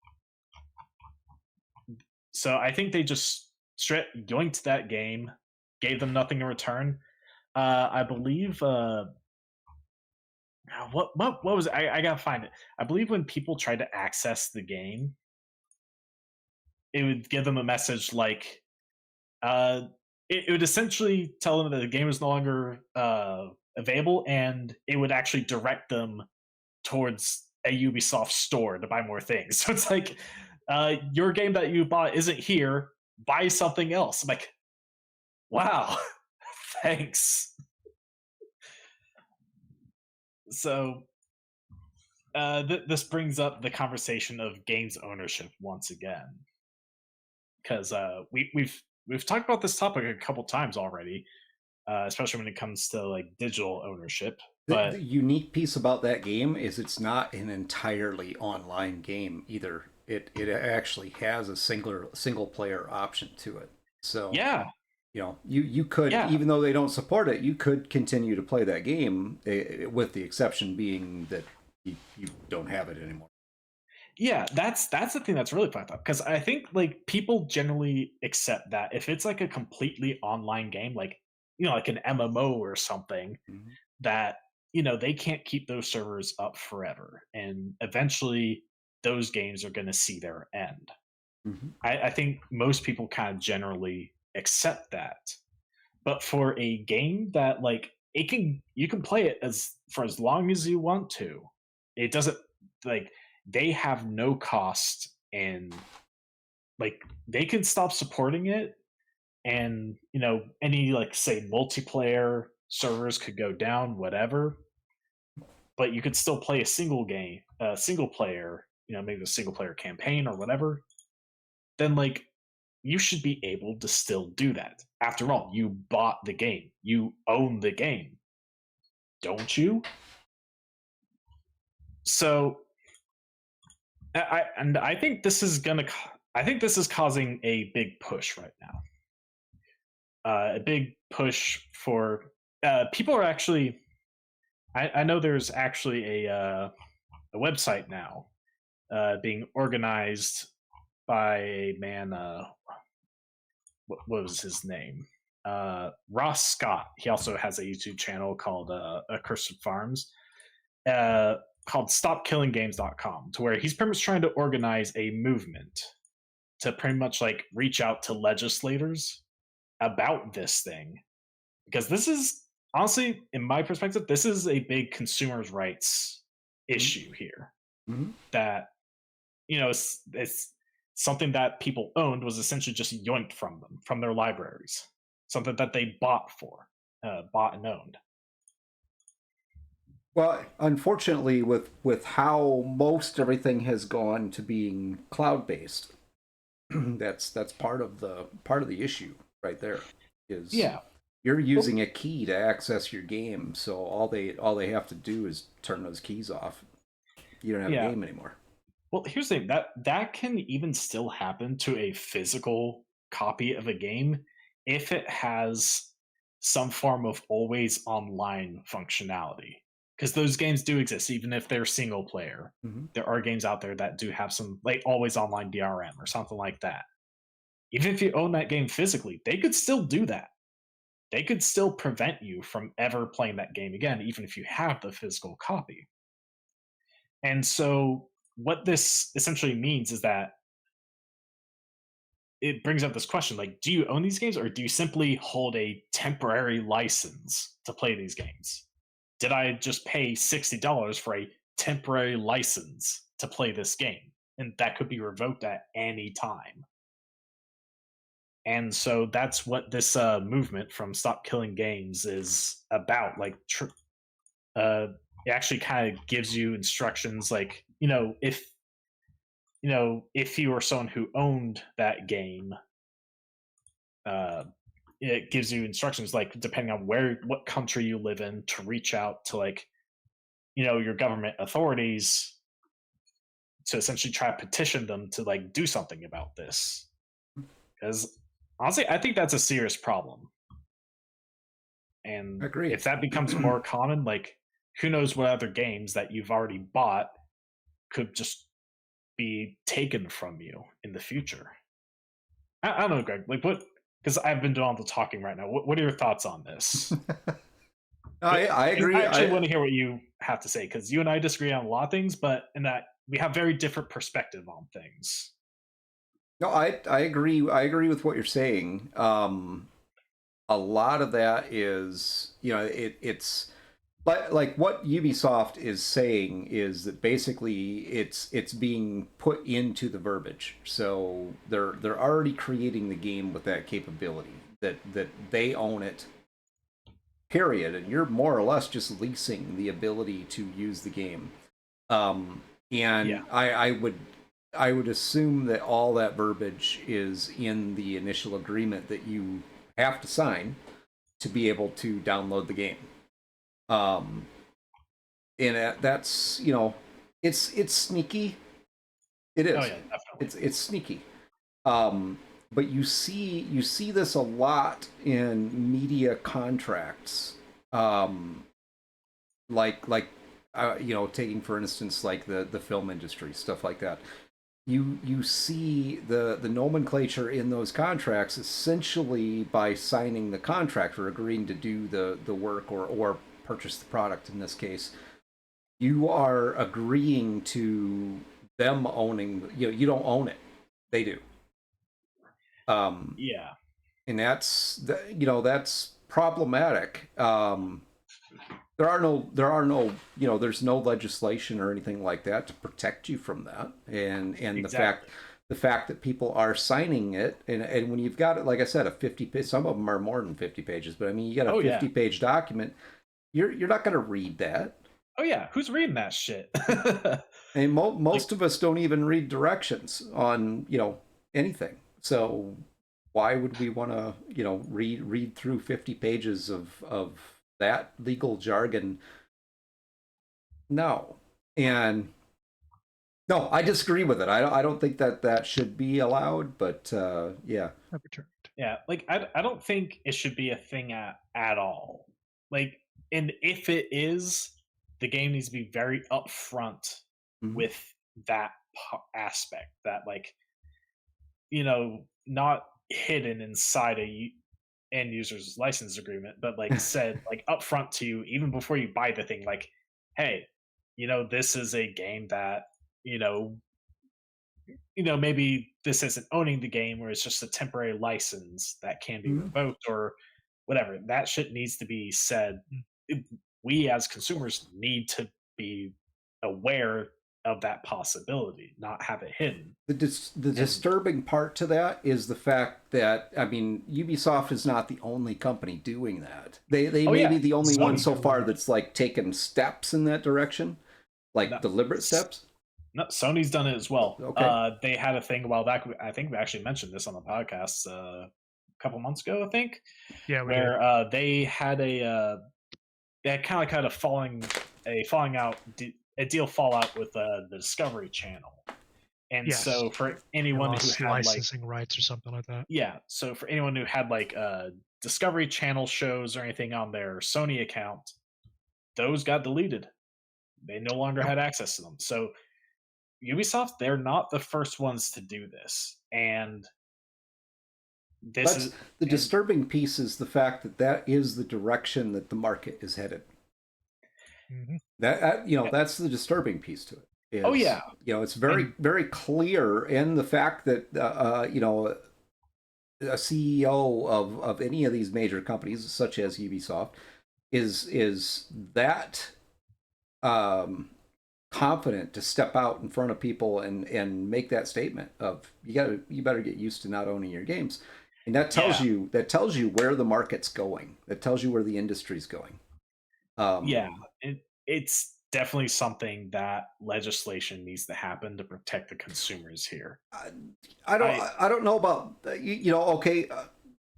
So I think they just straight yoinked that game, gave them nothing in return. I believe what was it? I gotta find it. I believe when people tried to access the game, it would give them a message like it would essentially tell them that the game is no longer available, and it would actually direct them towards a Ubisoft store to buy more things. So it's like, your game that you bought isn't here, buy something else. I'm like, wow, thanks. So this brings up the conversation of games ownership once again, because we've talked about this topic a couple times already, especially when it comes to digital ownership. But the unique piece about that game is it's not an entirely online game either. It actually has a single player option to it. So yeah, you could, even though they don't support it, you could continue to play that game, with the exception being that you don't have it anymore. Yeah, that's the thing that's really fucked up, because I think like people generally accept that if it's like a completely online game, like like an MMO or something, Mhm. that they can't keep those servers up forever, and eventually those games are going to see their end. Mhm. I think most people kind of generally accept that, but for a game that like you can play it as for as long as you want to. It doesn't like they have no cost, and like they can stop supporting it, and any like say multiplayer servers could go down, whatever, but you could still play a single player, maybe a single player campaign or whatever. Then like you should be able to still do that. After all, you bought the game, you own the game, don't you? So I think this is I think this is causing a big push right now. A big push for people are actually. I know there's actually a website now being organized by a man. What was his name? Ross Scott. He also has a YouTube channel called Accursed Farms, called StopKillingGames.com, to where he's pretty much trying to organize a movement to pretty much like reach out to legislators about this thing, because this is honestly, in my perspective, this is a big consumers' rights issue here. Mhm. That it's something that people owned was essentially just yoinked from them, from their libraries, something that they bought and owned. Well, unfortunately, with how most everything has gone to being cloud based, that's part of the issue right there. Is Yeah. you're using a key to access your game, so all they have to do is turn those keys off. You don't have Yeah. a game anymore. Well, here's the thing, that can even still happen to a physical copy of a game if it has some form of always online functionality. Because those games do exist, even if they're single player. Mm-hmm. There are games out there that do have some like always online DRM or something like that. Even if you own that game physically, they could still do that. They could still prevent you from ever playing that game again, even if you have the physical copy. And so what this essentially means is that it brings up this question, like, do you own these games, or do you simply hold a temporary license to play these games? Did I just pay $60 for a temporary license to play this game? And that could be revoked at any time. And so that's what this movement from Stop Killing Games is about. Like, it actually kind of gives you instructions, like, if you were someone who owned that game, it gives you instructions, like depending on what country you live in, to reach out to like your government authorities to essentially try to petition them to like do something about this. Because honestly, I think that's a serious problem. And Agreed. if that becomes more common, like who knows what other games that you've already bought could just be taken from you in the future. I don't know, Greg. Like what? Because I've been doing all the talking right now. What are your thoughts on this? I agree. I actually want to hear what you have to say, because you and I disagree on a lot of things, but in that we have very different perspective on things. No, I agree. I agree with what you're saying. A lot of that is, it's like what Ubisoft is saying is that basically it's being put into the verbiage. So they're already creating the game with that capability that they own it. Period, and you're more or less just leasing the ability to use the game. And yeah. I would assume that all that verbiage is in the initial agreement that you have to sign to be able to download the game. And that's it's sneaky. It is. Oh yeah, definitely. It's sneaky. But you see this a lot in media contracts. Like taking for instance like the film industry, stuff like that. You see the nomenclature in those contracts essentially by signing the contract or agreeing to do the work or purchase the product in this case. You are agreeing to them owning. You don't own it; they do. Yeah. And that's problematic. There's no legislation or anything like that to protect you from that, and Exactly. the fact that people are signing it, and when you've got it, like I said, a 50 page, some of them are more than 50 pages, but I mean, you got a Oh, yeah. 50-page document, you're not going to read that. Oh yeah, who's reading that shit? And most of us don't even read directions on anything. So why would we want to read through 50 pages of that legal jargon? No. And no, I disagree with it. I don't think that should be allowed, but yeah. Yeah, like I don't think it should be a thing at all. Like, and if it is, the game needs to be very upfront with that aspect. That, like, not hidden inside a end user's license agreement, but like said like upfront to you even before you buy the thing. Like, hey, this is a game that maybe this isn't owning the game, or it's just a temporary license that can be revoked or whatever. That shit needs to be said. We as consumers need to be aware of that possibility, not have it hidden. The disturbing part to that is the fact that, I mean, Ubisoft is not the only company doing that. They may be the only one so far that's like taken steps in that direction, like deliberate steps. No, Sony's done it as well. Okay. They had a thing a while back. I think we actually mentioned this on the podcast a couple months ago, I think. Yeah, where they had they had kind of a falling out, a deal fallout with the Discovery Channel, and yes. So for anyone who had licensing rights or something like that, yeah. So for anyone who had like Discovery Channel shows or anything on their Sony account, those got deleted. They no longer had access to them. So Ubisoft, they're not the first ones to do this, and the disturbing piece is the fact that is the direction that the market is headed. That that's the disturbing piece to it. It's very very clear, and the fact that a CEO of any of these major companies, such as Ubisoft, is that confident to step out in front of people and make that statement of you better get used to not owning your games. And that tells you where the market's going. That tells you where the industry's going. It's definitely something that legislation needs to happen to protect the consumers here. I don't know about okay.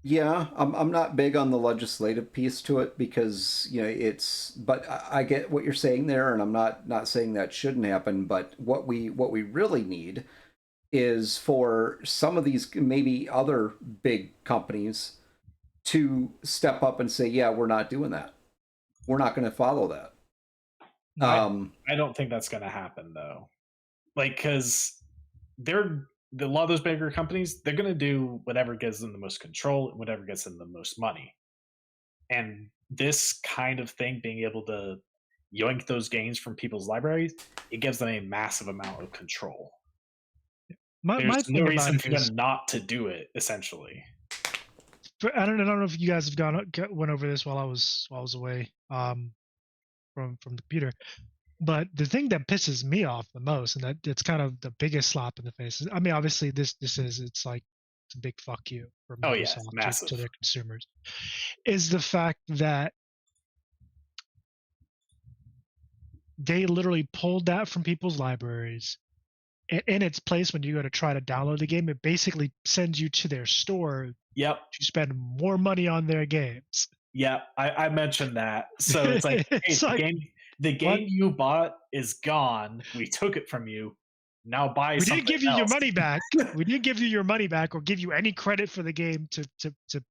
Yeah, I'm not big on the legislative piece to it because but I get what you're saying there, and I'm not saying that shouldn't happen. But what we really need is for some of these maybe other big companies to step up and say, yeah, we're not doing that. We're not going to follow that. I don't think that's going to happen though. Like, because a lot of those bigger companies, they're going to do whatever gives them the most control, whatever gets them the most money. And this kind of thing, being able to yoink those games from people's libraries, it gives them a massive amount of control. There's no reason for them not to do it, essentially. I don't know if you guys have went over this while I was away from the computer. But the thing that pisses me off the most, and that it's kind of the biggest slap in the face. I mean, obviously, it's like it's a big fuck you from Microsoft to their consumers, is the fact that they literally pulled that from people's libraries. In its place, when you go to try to download the game, it basically sends you to their store. Yep. To spend more money on their games. Yeah, I mentioned that. So it's like, hey, the game you bought is gone. We took it from you. Now buy something else. We didn't give you your money back. We didn't give you your money back or give you any credit for the game to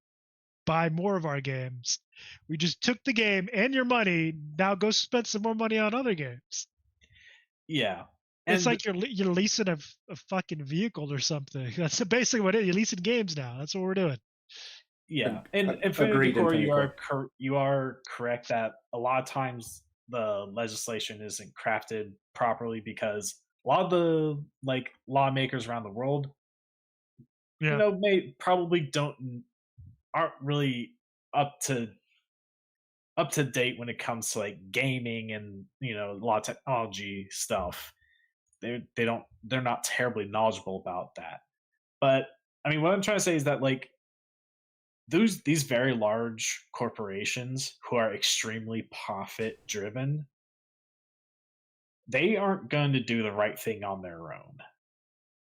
buy more of our games. We just took the game and your money. Now go spend some more money on other games. Yeah. It's And like you're leasing a fucking vehicle or something. That's basically what it is. You're leasing games now. That's what we're doing. yeah, and Infinity Agreed, Core, Infinity you are correct that a lot of times the legislation isn't crafted properly because a lot of the like lawmakers around the world, Yeah. may probably aren't really up to date when it comes to like gaming and a lot of technology stuff. They're not terribly knowledgeable about that. But I mean, what I'm trying to say is that like these very large corporations who are extremely profit driven, they aren't going to do the right thing on their own.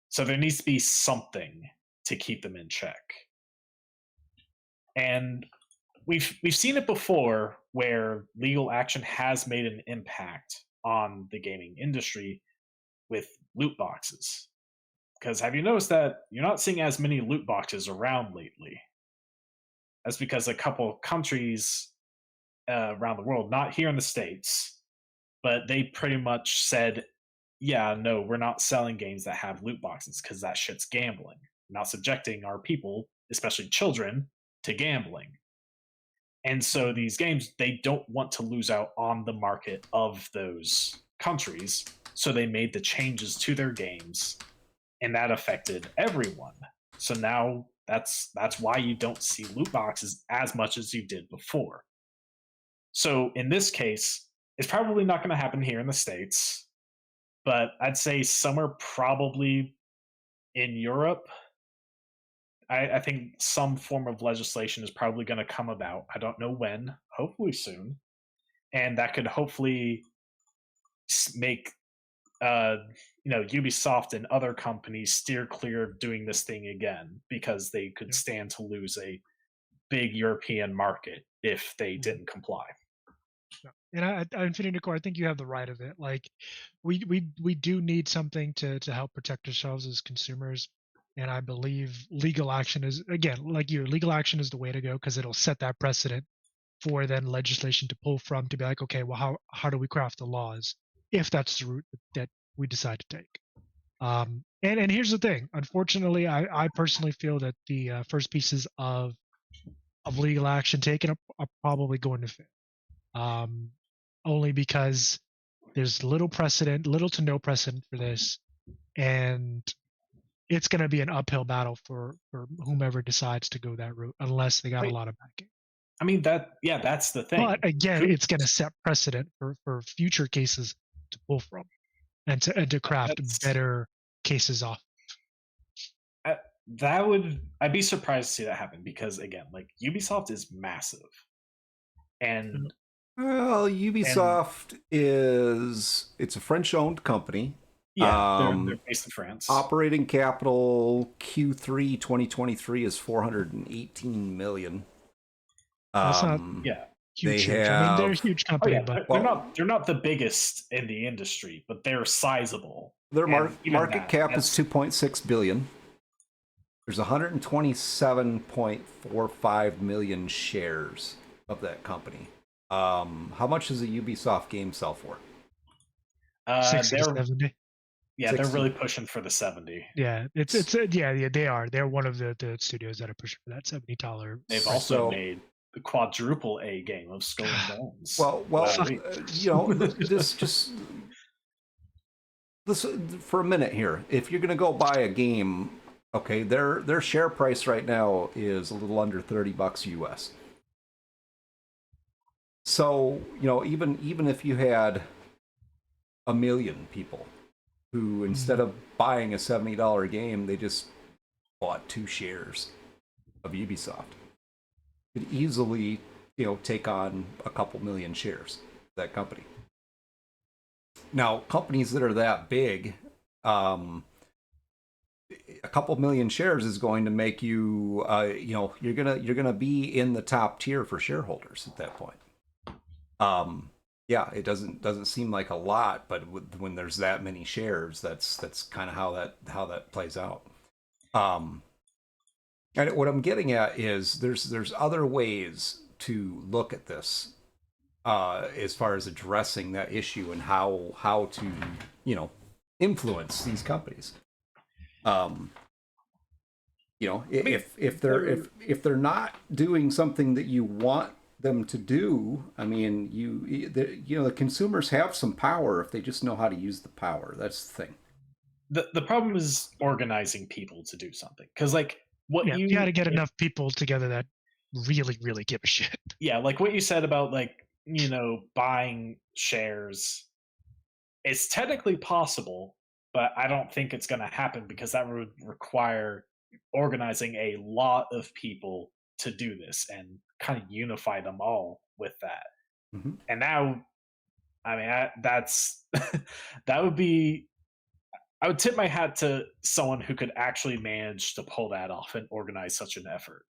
So there needs to be something to keep them in check. And we've seen it before where legal action has made an impact on the gaming industry with loot boxes. Because have you noticed that you're not seeing as many loot boxes around lately? That's because a couple of countries around the world, not here in the States, but they pretty much said, yeah, no, we're not selling games that have loot boxes because that shit's gambling. We're not subjecting our people, especially children, to gambling. And so these games, they don't want to lose out on the market of those countries. So they made the changes to their games, and that affected everyone. So now that's why you don't see loot boxes as much as you did before. So in this case, it's probably not going to happen here in the States, but I'd say somewhere probably in Europe, I think some form of legislation is probably going to come about. I don't know when, hopefully soon. And that could hopefully make Ubisoft and other companies steer clear of doing this thing again, because they could stand to lose a big European market if they didn't comply. And I Infinity Core, I think you have the right of it. Like, we do need something to help protect ourselves as consumers. And I believe legal action is, again, like legal action is the way to go, because it'll set that precedent for then legislation to pull from, to be like, okay, well, how do we craft the laws if that's the route that we decide to take? And here's the thing. Unfortunately, I personally feel that the first pieces of legal action taken are probably going to fail. Only because there's little to no precedent for this, and it's going to be an uphill battle for whomever decides to go that route, unless they got a lot of backing. I mean, that's the thing. But again, it's going to set precedent for future cases to pull from, and to craft better cases off. I'd be surprised to see that happen, because again, like, Ubisoft is massive, and well, Ubisoft it's a French-owned company. Yeah, they're based in France. Operating capital Q3 2023 is $418 million. That's not huge. I mean, they're a huge company, but they're not the biggest in the industry, but they're sizable. Their market cap is $2.6 billion. There's 127.45 million shares of that company. How much does a Ubisoft game sell for? 60 to 70. Yeah, 60. They're really pushing for the 70. Yeah, they are. They're one of the studios that are pushing for that $70. They've also made the quadruple A game of Skull and Bones. Well, this for a minute here. If you're going to go buy a game, okay, their share price right now is a little under $30 US. So, even if you had 1 million people who, instead of buying a $70 game, they just bought 2 shares of Ubisoft, could easily, take on a couple million shares of that company. Now, companies that are that big, a couple million shares is going to make you, you're gonna be in the top tier for shareholders at that point. Yeah, it doesn't seem like a lot, but when there's that many shares, that's kind of how that plays out. And what I'm getting at is there's other ways to look at this as far as addressing that issue and how to influence these companies. If they're not doing something that you want them to do, I mean, the consumers have some power if they just know how to use the power. That's the thing. The problem is organizing people to do something, because like what you got to get enough people together that really give a shit. Yeah, like what you said about like buying shares. It's technically possible, but I don't think it's going to happen because that would require organizing a lot of people to do this and kind of unify them all with that. Mm-hmm. And now, I mean, that's that would be. I would tip my hat to someone who could actually manage to pull that off and organize such an effort.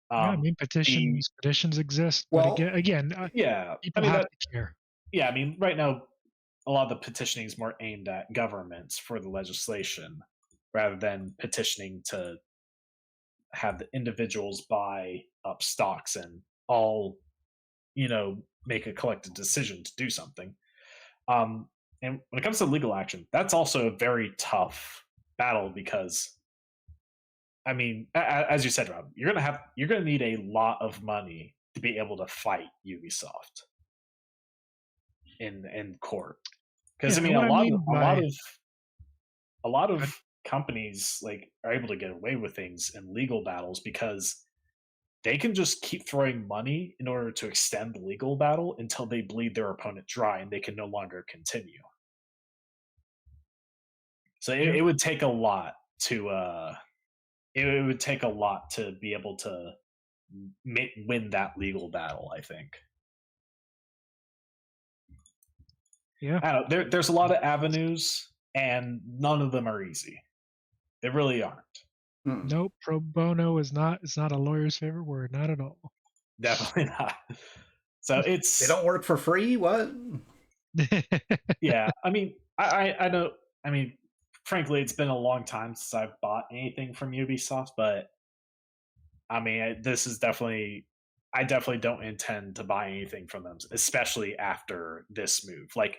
I mean, petitions exist, but again, yeah, people have to care. Yeah, I mean, right now, a lot of the petitioning is more aimed at governments for the legislation rather than petitioning to have the individuals buy up stocks and all, make a collective decision to do something. And when it comes to legal action, that's also a very tough battle because, I mean, as you said, Rob, you're gonna need a lot of money to be able to fight Ubisoft in court. Because I mean, a lot of companies like are able to get away with things in legal battles because they can just keep throwing money in order to extend the legal battle until they bleed their opponent dry and they can no longer continue. So it would take a lot to it would take a lot to be able to win that legal battle, I think. Yeah, I don't know, there's a lot of avenues, and none of them are easy. They really aren't. Nope, pro bono is not a lawyer's favorite word, not at all. Definitely not. So they don't work for free. What? Yeah, I mean, I know. I mean, frankly, it's been a long time since I've bought anything from Ubisoft, but I mean, this is definitely. I definitely don't intend to buy anything from them, especially after this move. Like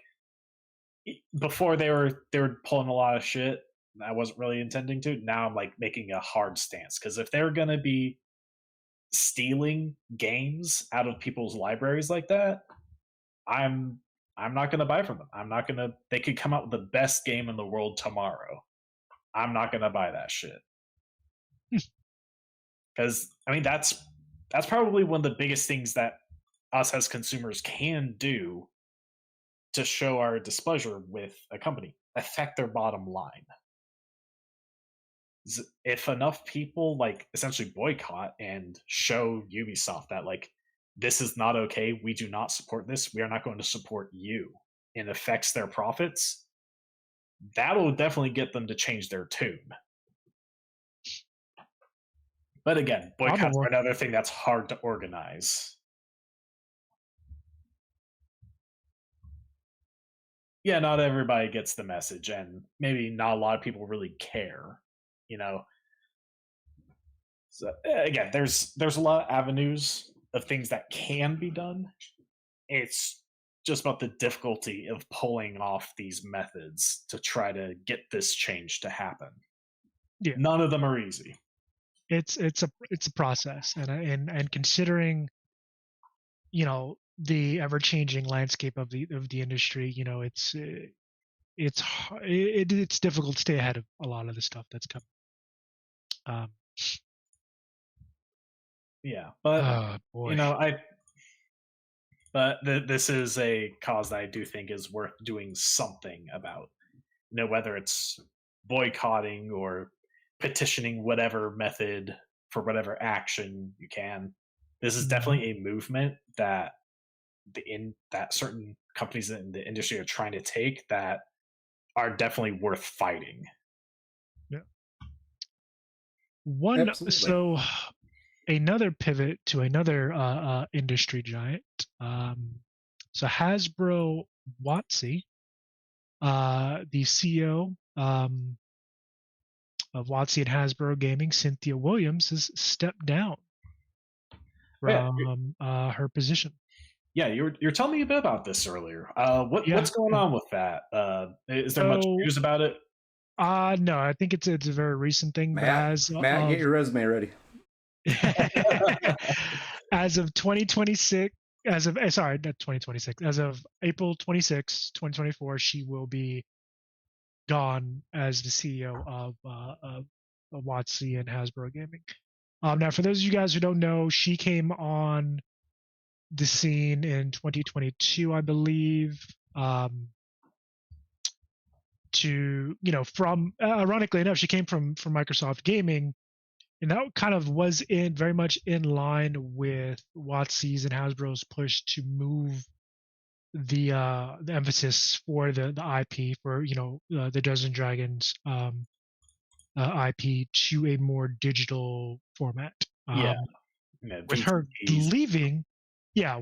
before, they were pulling a lot of shit. I wasn't really intending to. Now I'm like making a hard stance because if they're gonna be stealing games out of people's libraries like that, I'm not gonna buy from them. I'm not gonna. They could come out with the best game in the world tomorrow. I'm not gonna buy that shit. Because I mean, that's probably one of the biggest things that us as consumers can do to show our displeasure with a company, affect their bottom line. If enough people like essentially boycott and show Ubisoft that like this is not okay, we do not support this, we are not going to support you, and affects their profits, that'll definitely get them to change their tune. But again, boycotts are another thing that's hard to organize. Yeah, not everybody gets the message, and maybe not a lot of people really care. So again, there's a lot of avenues of things that can be done. It's just about the difficulty of pulling off these methods to try to get this change to happen. Yeah. None of them are easy. It's a process, and considering the ever-changing landscape of the industry, it's difficult to stay ahead of a lot of the stuff that's coming. Yeah, but this is a cause that I do think is worth doing something about. Whether it's boycotting or petitioning whatever method for whatever action you can. This is definitely a movement that certain companies in the industry are trying to take that are definitely worth fighting. Yeah. So another pivot to another industry giant. So Hasbro WotC, the CEO, WotC and Hasbro Gaming, Cynthia Williams, has stepped down Yeah, from her position. yeah, you're telling me a bit about this earlier. Yeah. What's going on with that? Is there much So, news about it? no, I think it's a very recent thing. But Matt, get your resume ready. as of 2026, sorry, not 2026, as of April 26, 2024, she will be gone as the CEO of WotC and Hasbro Gaming. Now, for those of you guys who don't know, she came on the scene in 2022, I believe. From ironically enough, she came from Microsoft Gaming, and that kind of was very much in line with WotC's and Hasbro's push to move the emphasis for the IP for the Dungeons and Dragons IP to a more digital format. Yeah, with her leaving, it'll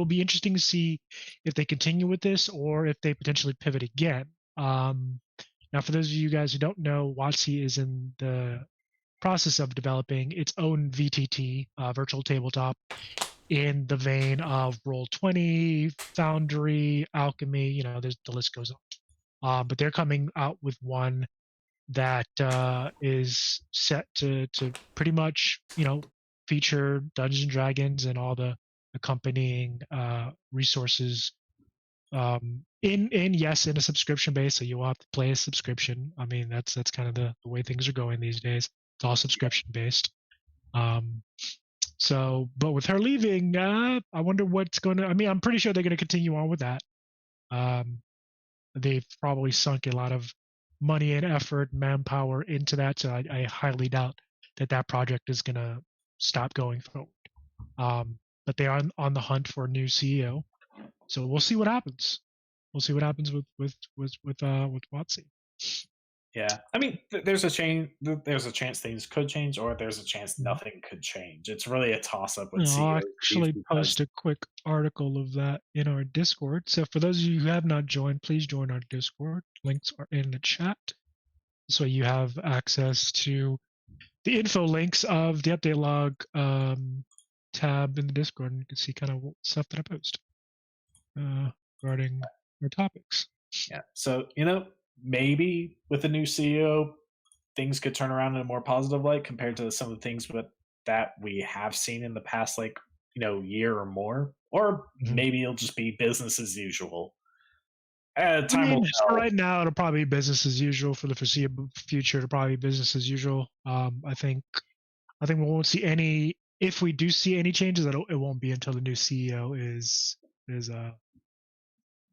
be interesting to see if they continue with this or if they potentially pivot again. Now, for those of you guys who don't know, WotC is in the process of developing its own VTT, virtual tabletop, in the vein of Roll20, Foundry, Alchemy. The list goes on. But they're coming out with one that is set to pretty much feature Dungeons and Dragons and all the accompanying resources in a subscription base, so you will have to play a subscription. I mean, that's kind of the way things are going these days. It's all subscription based. But with her leaving, I wonder what's going to. I mean, I'm pretty sure they're going to continue on with that. They've probably sunk a lot of money and effort, manpower into that, so I highly doubt that project is going to stop going forward. But they are on the hunt for a new CEO, so we'll see what happens. We'll see what happens with WotC. Yeah, I mean, there's a chance things could change, or there's a chance nothing could change. It's really a toss-up with CEOs. I'll actually post a quick article of that in our Discord. So for those of you who have not joined, please join our Discord. Links are in the chat. So you have access to the info links of the update log tab in the Discord, and you can see kind of stuff that I post regarding our topics. Yeah, so maybe with a new CEO, things could turn around in a more positive light compared to some of the things that we have seen in the past, year or more. Or maybe it'll just be business as usual. Right now, it'll probably be business as usual for the foreseeable future. It'll probably be business as usual. I think we won't see any. If we do see any changes, it won't be until the new CEO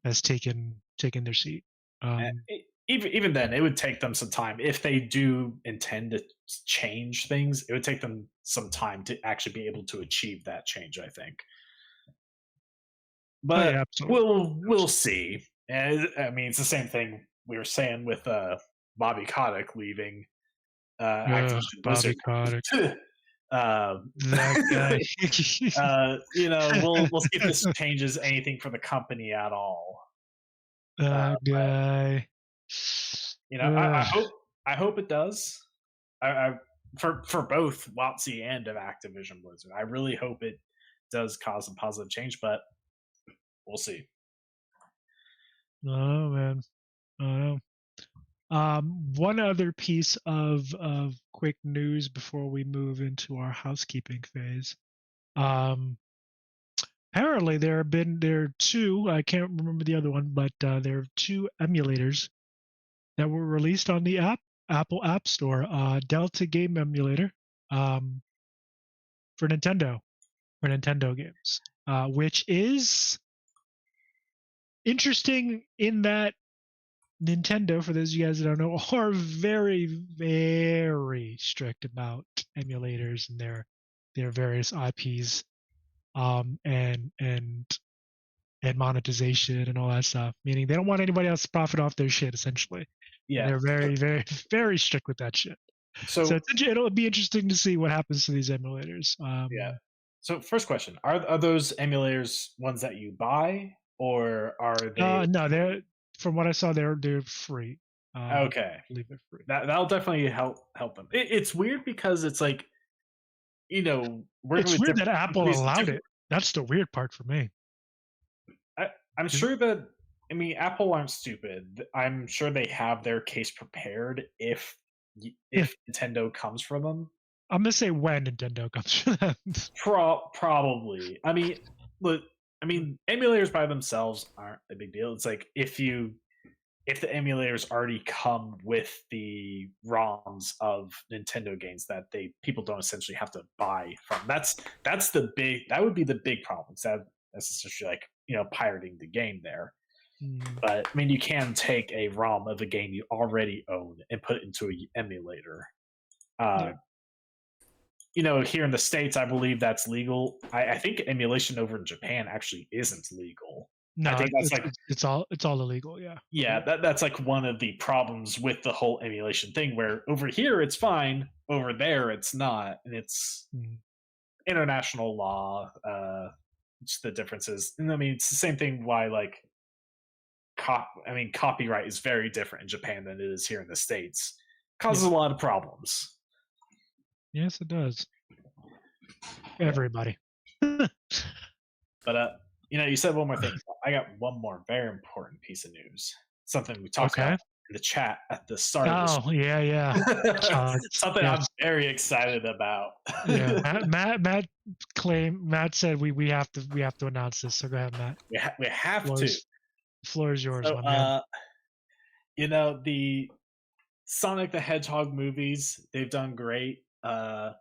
has taken their seat. Even then, it would take them some time. If they do intend to change things, it would take them some time to actually be able to achieve that change, I think. But we'll see. And I mean, it's the same thing we were saying with Bobby Kotick leaving Activision Blizzard. Bobby Kotick. That guy. We'll see if this changes anything for the company at all. That guy. I hope it does. For both WotC and of Activision Blizzard, I really hope it does cause some positive change, but we'll see. Oh man, one other piece of quick news before we move into our housekeeping phase. Apparently, there are two. I can't remember the other one, but there are two emulators that were released on the Apple App Store. Delta Game Emulator for Nintendo games, which is interesting in that Nintendo, for those of you guys that don't know, are very, very strict about emulators and their various IPs, and monetization and all that stuff. Meaning they don't want anybody else to profit off their shit, essentially. Yeah, they're very, very, very strict with that shit. So it'll be interesting to see what happens to these emulators. Yeah. So first question: Are those emulators ones that you buy, or are they? No, they're, from what I saw, they're free. Okay, leave it free. that'll definitely help them. It's weird because it's like, working It's with weird that different Apple companies, allowed different- it. That's the weird part for me. I'm sure that Apple aren't stupid. I'm sure they have their case prepared if Nintendo comes for them. I'm gonna say when Nintendo comes for them. Probably. Look, emulators by themselves aren't a big deal. It's like if the emulators already come with the ROMs of Nintendo games that people don't essentially have to buy from. That would be the big problem. That's essentially like pirating the game there. But you can take a ROM of a game you already own and put it into an emulator. Here in the States, I believe that's legal. I think emulation over in Japan actually isn't legal. No, I think it's all illegal. Yeah. Yeah, that's like one of the problems with the whole emulation thing. Where over here it's fine, over there it's not, and it's international law. Just the differences, and it's the same thing. Why like, copyright is very different in Japan than it is here in the States. Causes a lot of problems. Yes, it does. Everybody. But you said one more thing. I got one more very important piece of news. Something we talked about in the chat at the start. Oh, yeah. Something I'm very excited about. Yeah, Matt said we have to announce this. So go ahead, Matt. We have to. The floor is yours, so, my man. The Sonic the Hedgehog movies, they've done great. The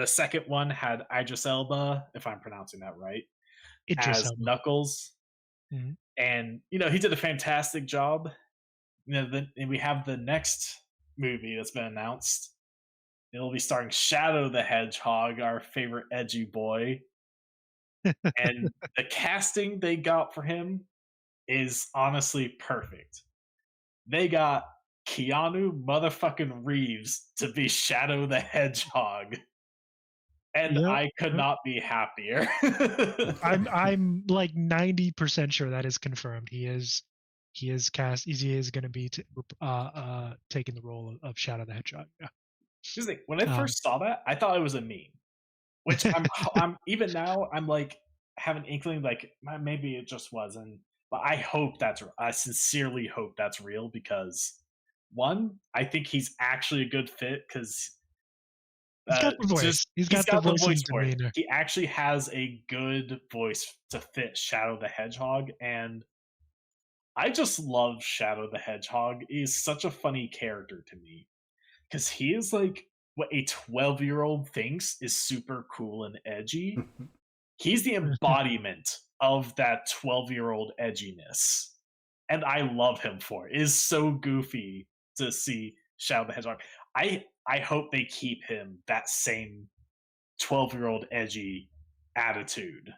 second one had Idris Elba, if I'm pronouncing that right, as Knuckles. Mm-hmm. And he did a fantastic job. And we have the next movie that's been announced. It'll be starring Shadow the Hedgehog, our favorite edgy boy. And the casting they got for him is honestly perfect. They got Keanu motherfucking Reeves to be Shadow the Hedgehog. And I could not be happier. I'm like 90% sure that is confirmed. He is cast. He is going to be taking the role of Shadow the Hedgehog. Yeah. When I first saw that, I thought it was a meme. Which I'm even now I'm like have an inkling like maybe it just wasn't. But I sincerely hope that's real because one, I think he's actually a good fit because. He's got the voice. He's got the voice for it. He actually has a good voice to fit Shadow the Hedgehog, and I just love Shadow the Hedgehog. He's such a funny character to me because he is like what a 12-year-old thinks is super cool and edgy. He's the embodiment of that 12-year-old edginess, and I love him for it. It is so goofy to see Shadow the Hedgehog. I hope they keep him that same 12-year-old edgy attitude.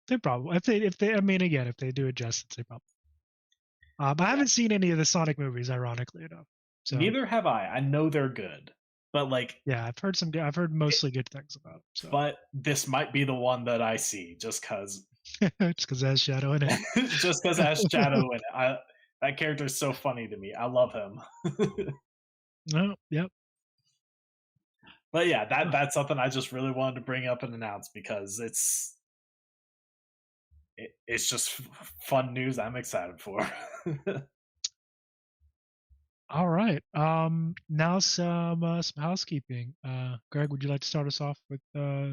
They probably, if they do it justice, they probably. I haven't seen any of the Sonic movies, ironically enough. So. Neither have I. I know they're good, but like, yeah, I've heard mostly good things about them. So. But this might be the one that I see, just because. Just because it has Shadow in it. Just because it has Shadow in it. That character is so funny to me. I love him. No, yep. But yeah, that's something I just really wanted to bring up and announce because it's just fun news I'm excited for. All right. Now some housekeeping. Greg, would you like to start us off with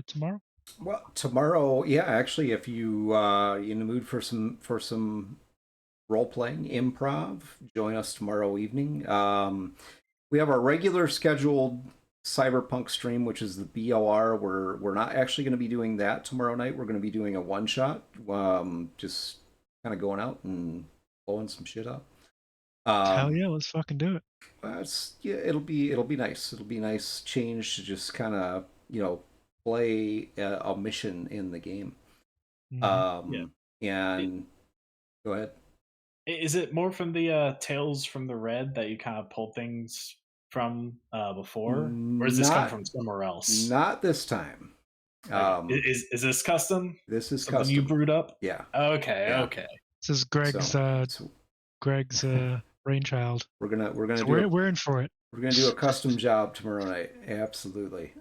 tomorrow? Well, tomorrow, yeah, actually, if you in the mood for some role playing improv, join us tomorrow evening. We have our regular scheduled Cyberpunk stream, which is the BOR. We're not actually going to be doing that tomorrow night. We're going to be doing a one shot, just kind of going out and blowing some shit up. Hell yeah, let's fucking do it. It'll be nice. It'll be nice change to just kind of play a mission in the game. Mm-hmm. And go ahead. Is it more from the Tales from the Red that you kind of pulled things from before, or is this come from somewhere else? Not this time. Is this custom? This is something custom. you brewed up? Yeah. Okay. Yeah. Okay. This is Greg's brainchild. We're gonna So do we're in for it. we're gonna do a custom job tomorrow night. Absolutely.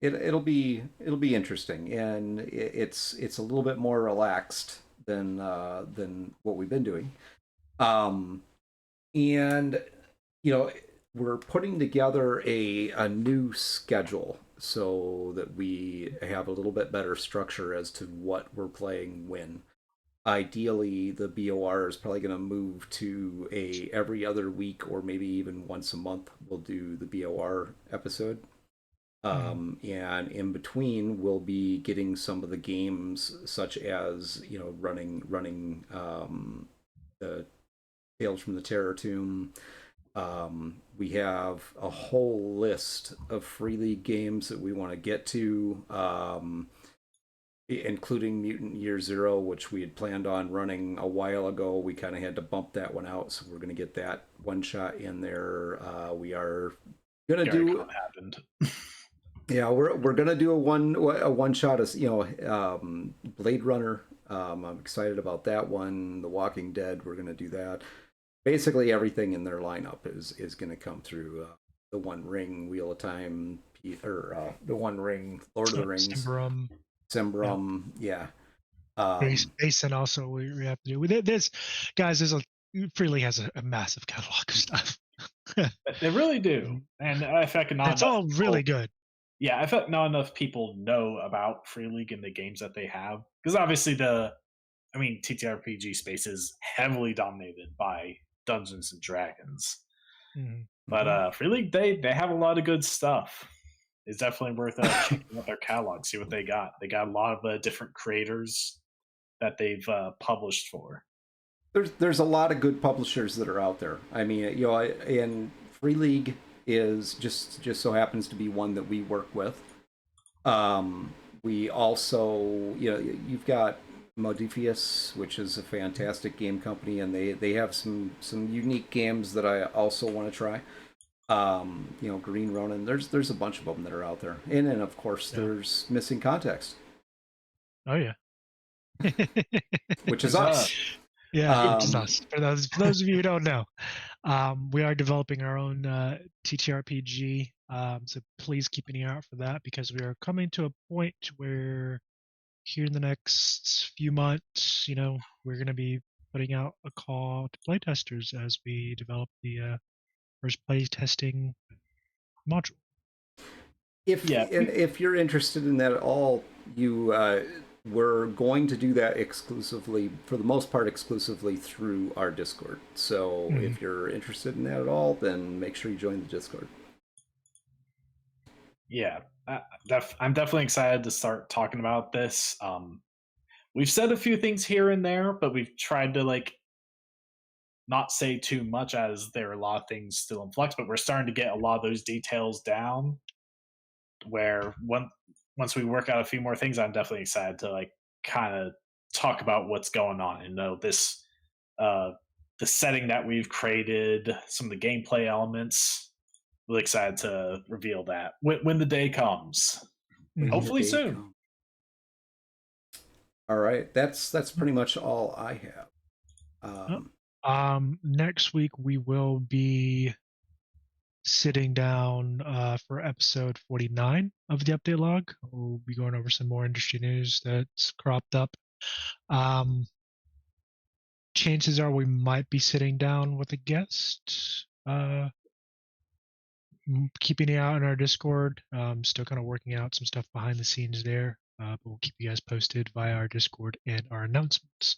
It'll be interesting, and it's a little bit more relaxed than what we've been doing. And we're putting together a new schedule so that we have a little bit better structure as to what we're playing when. Ideally, the BOR is probably going to move to a every other week or maybe even once a month. We'll do the BOR episode. And in between, we'll be getting some of the games, such as running the Tales from the Terror Tomb. We have a whole list of Free League games that we want to get to, including Mutant Year Zero, which we had planned on running a while ago. We kind of had to bump that one out, so we're going to get that one shot in there. We are going to do. Happened. Yeah, we're gonna do a one shot as Blade Runner. I'm excited about that one. The Walking Dead, we're gonna do that. Basically, everything in their lineup is gonna come through the One Ring, Wheel of Time, or the One Ring, Lord of the Rings, Sembrum, yeah. Basin also we have to do. This guys, Free League has a massive catalog of stuff. They really do, and I feel like it's all really good. Yeah, I feel like not enough people know about Free League and the games that they have, because obviously TTRPG space is heavily dominated by Dungeons and Dragons. Mm-hmm. But Free League, they have a lot of good stuff. It's definitely worth checking out their catalog, see what they got. They got a lot of different creators that they've published for. There's a lot of good publishers that are out there. I mean, and Free League is just so happens to be one that we work with. We also, you've got Modifius, which is a fantastic game company, and they have some unique games that I also want to try. Green Ronin. There's a bunch of them that are out there, and then of course there's Missing Context. Oh yeah, which is us. Yeah, which is us. For those of you who don't know, we are developing our own TTRPG. So please keep an ear out for that, because we are coming to a point where here in the next few months, we're going to be putting out a call to playtesters as we develop the first playtesting module. If you're interested in that at all, we're going to do that exclusively, for the most part, exclusively through our Discord. So if you're interested in that at all, then make sure you join the Discord. Yeah, I'm definitely excited to start talking about this. We've said a few things here and there, but we've tried to not say too much, as there are a lot of things still in flux, but we're starting to get a lot of those details down, where once we work out a few more things, I'm definitely excited to kind of talk about what's going on and know this, the setting that we've created, some of the gameplay elements. Really excited to reveal that when the day comes. Hopefully soon. All right, that's pretty much all I have. Next week we will be sitting down for episode 49 of the update log. We'll be going over some more industry news that's cropped up. Chances are we might be sitting down with a guest. Keeping it out in our Discord. Still kind of working out some stuff behind the scenes there. But we'll keep you guys posted via our Discord and our announcements.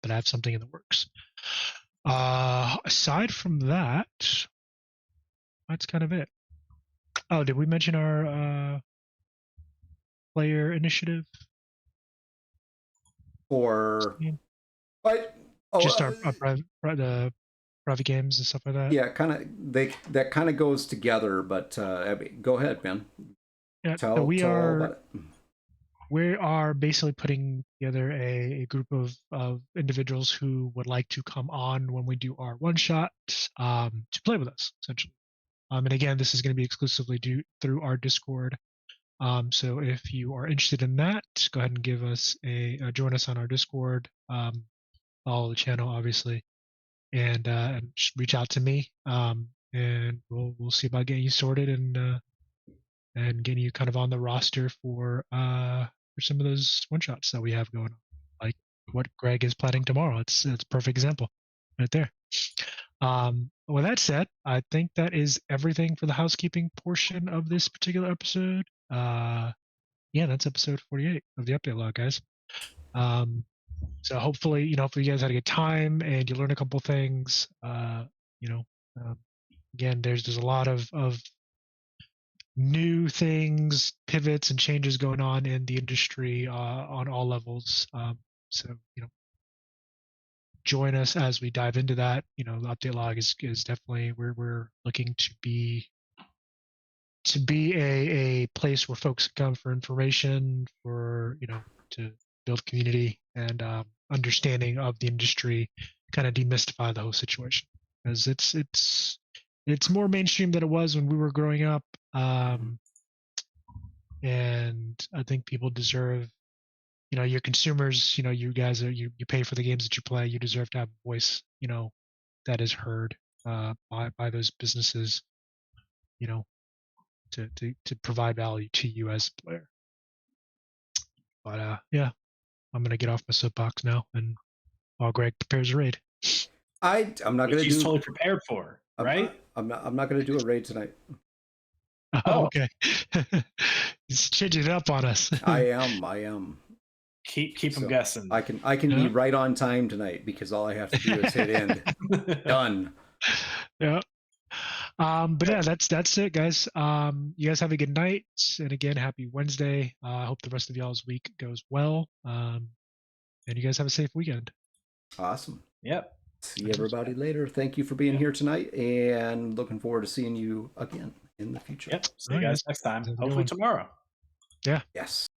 But I have something in the works. Aside from that, that's kind of it. Oh, did we mention our player initiative? Or just our private games and stuff like that. Yeah, that kind of goes together. But go ahead, Ben. Yeah, we are basically putting together a group of individuals who would like to come on when we do our one shot to play with us, essentially. And again, this is going to be exclusively through our Discord. So if you are interested in that, go ahead and give us join us on our Discord. Follow the channel, obviously. and just reach out to me, and we'll see about getting you sorted and getting you kind of on the roster for some of those one shots that we have going on, like what Greg is planning tomorrow. It's a perfect example right there. With that said, I think that is everything for the housekeeping portion of this particular episode. Yeah, that's episode 48 of the update log, guys. So hopefully, you guys had a good time and you learned a couple things. Again, there's a lot of new things, pivots, and changes going on in the industry on all levels. So join us as we dive into that. The update log is definitely we're looking to be a place where folks come for information, for to build community and understanding of the industry, kind of demystify the whole situation, because it's more mainstream than it was when we were growing up, and I think people deserve, your consumers, you guys you pay for the games that you play, you deserve to have a voice that is heard by those businesses, to provide value to you as a player. But yeah, I'm gonna get off my soapbox now, and while Greg prepares a raid. I'm not gonna He's do. totally prepared for, right? I'm not gonna do a raid tonight. Oh, okay. He's changing it up on us. I am. Keep them So, guessing. I can be right on time tonight because all I have to do is hit end. Done. Yeah. But yeah, that's it, guys. You guys have a good night, and again, happy Wednesday. I hope the rest of y'all's week goes well. And you guys have a safe weekend. Awesome. Yep. See everybody later. Thank you for being here tonight, and looking forward to seeing you again in the future. Yep. See you guys next time. Have a good Hopefully one. tomorrow. Yeah. Yes.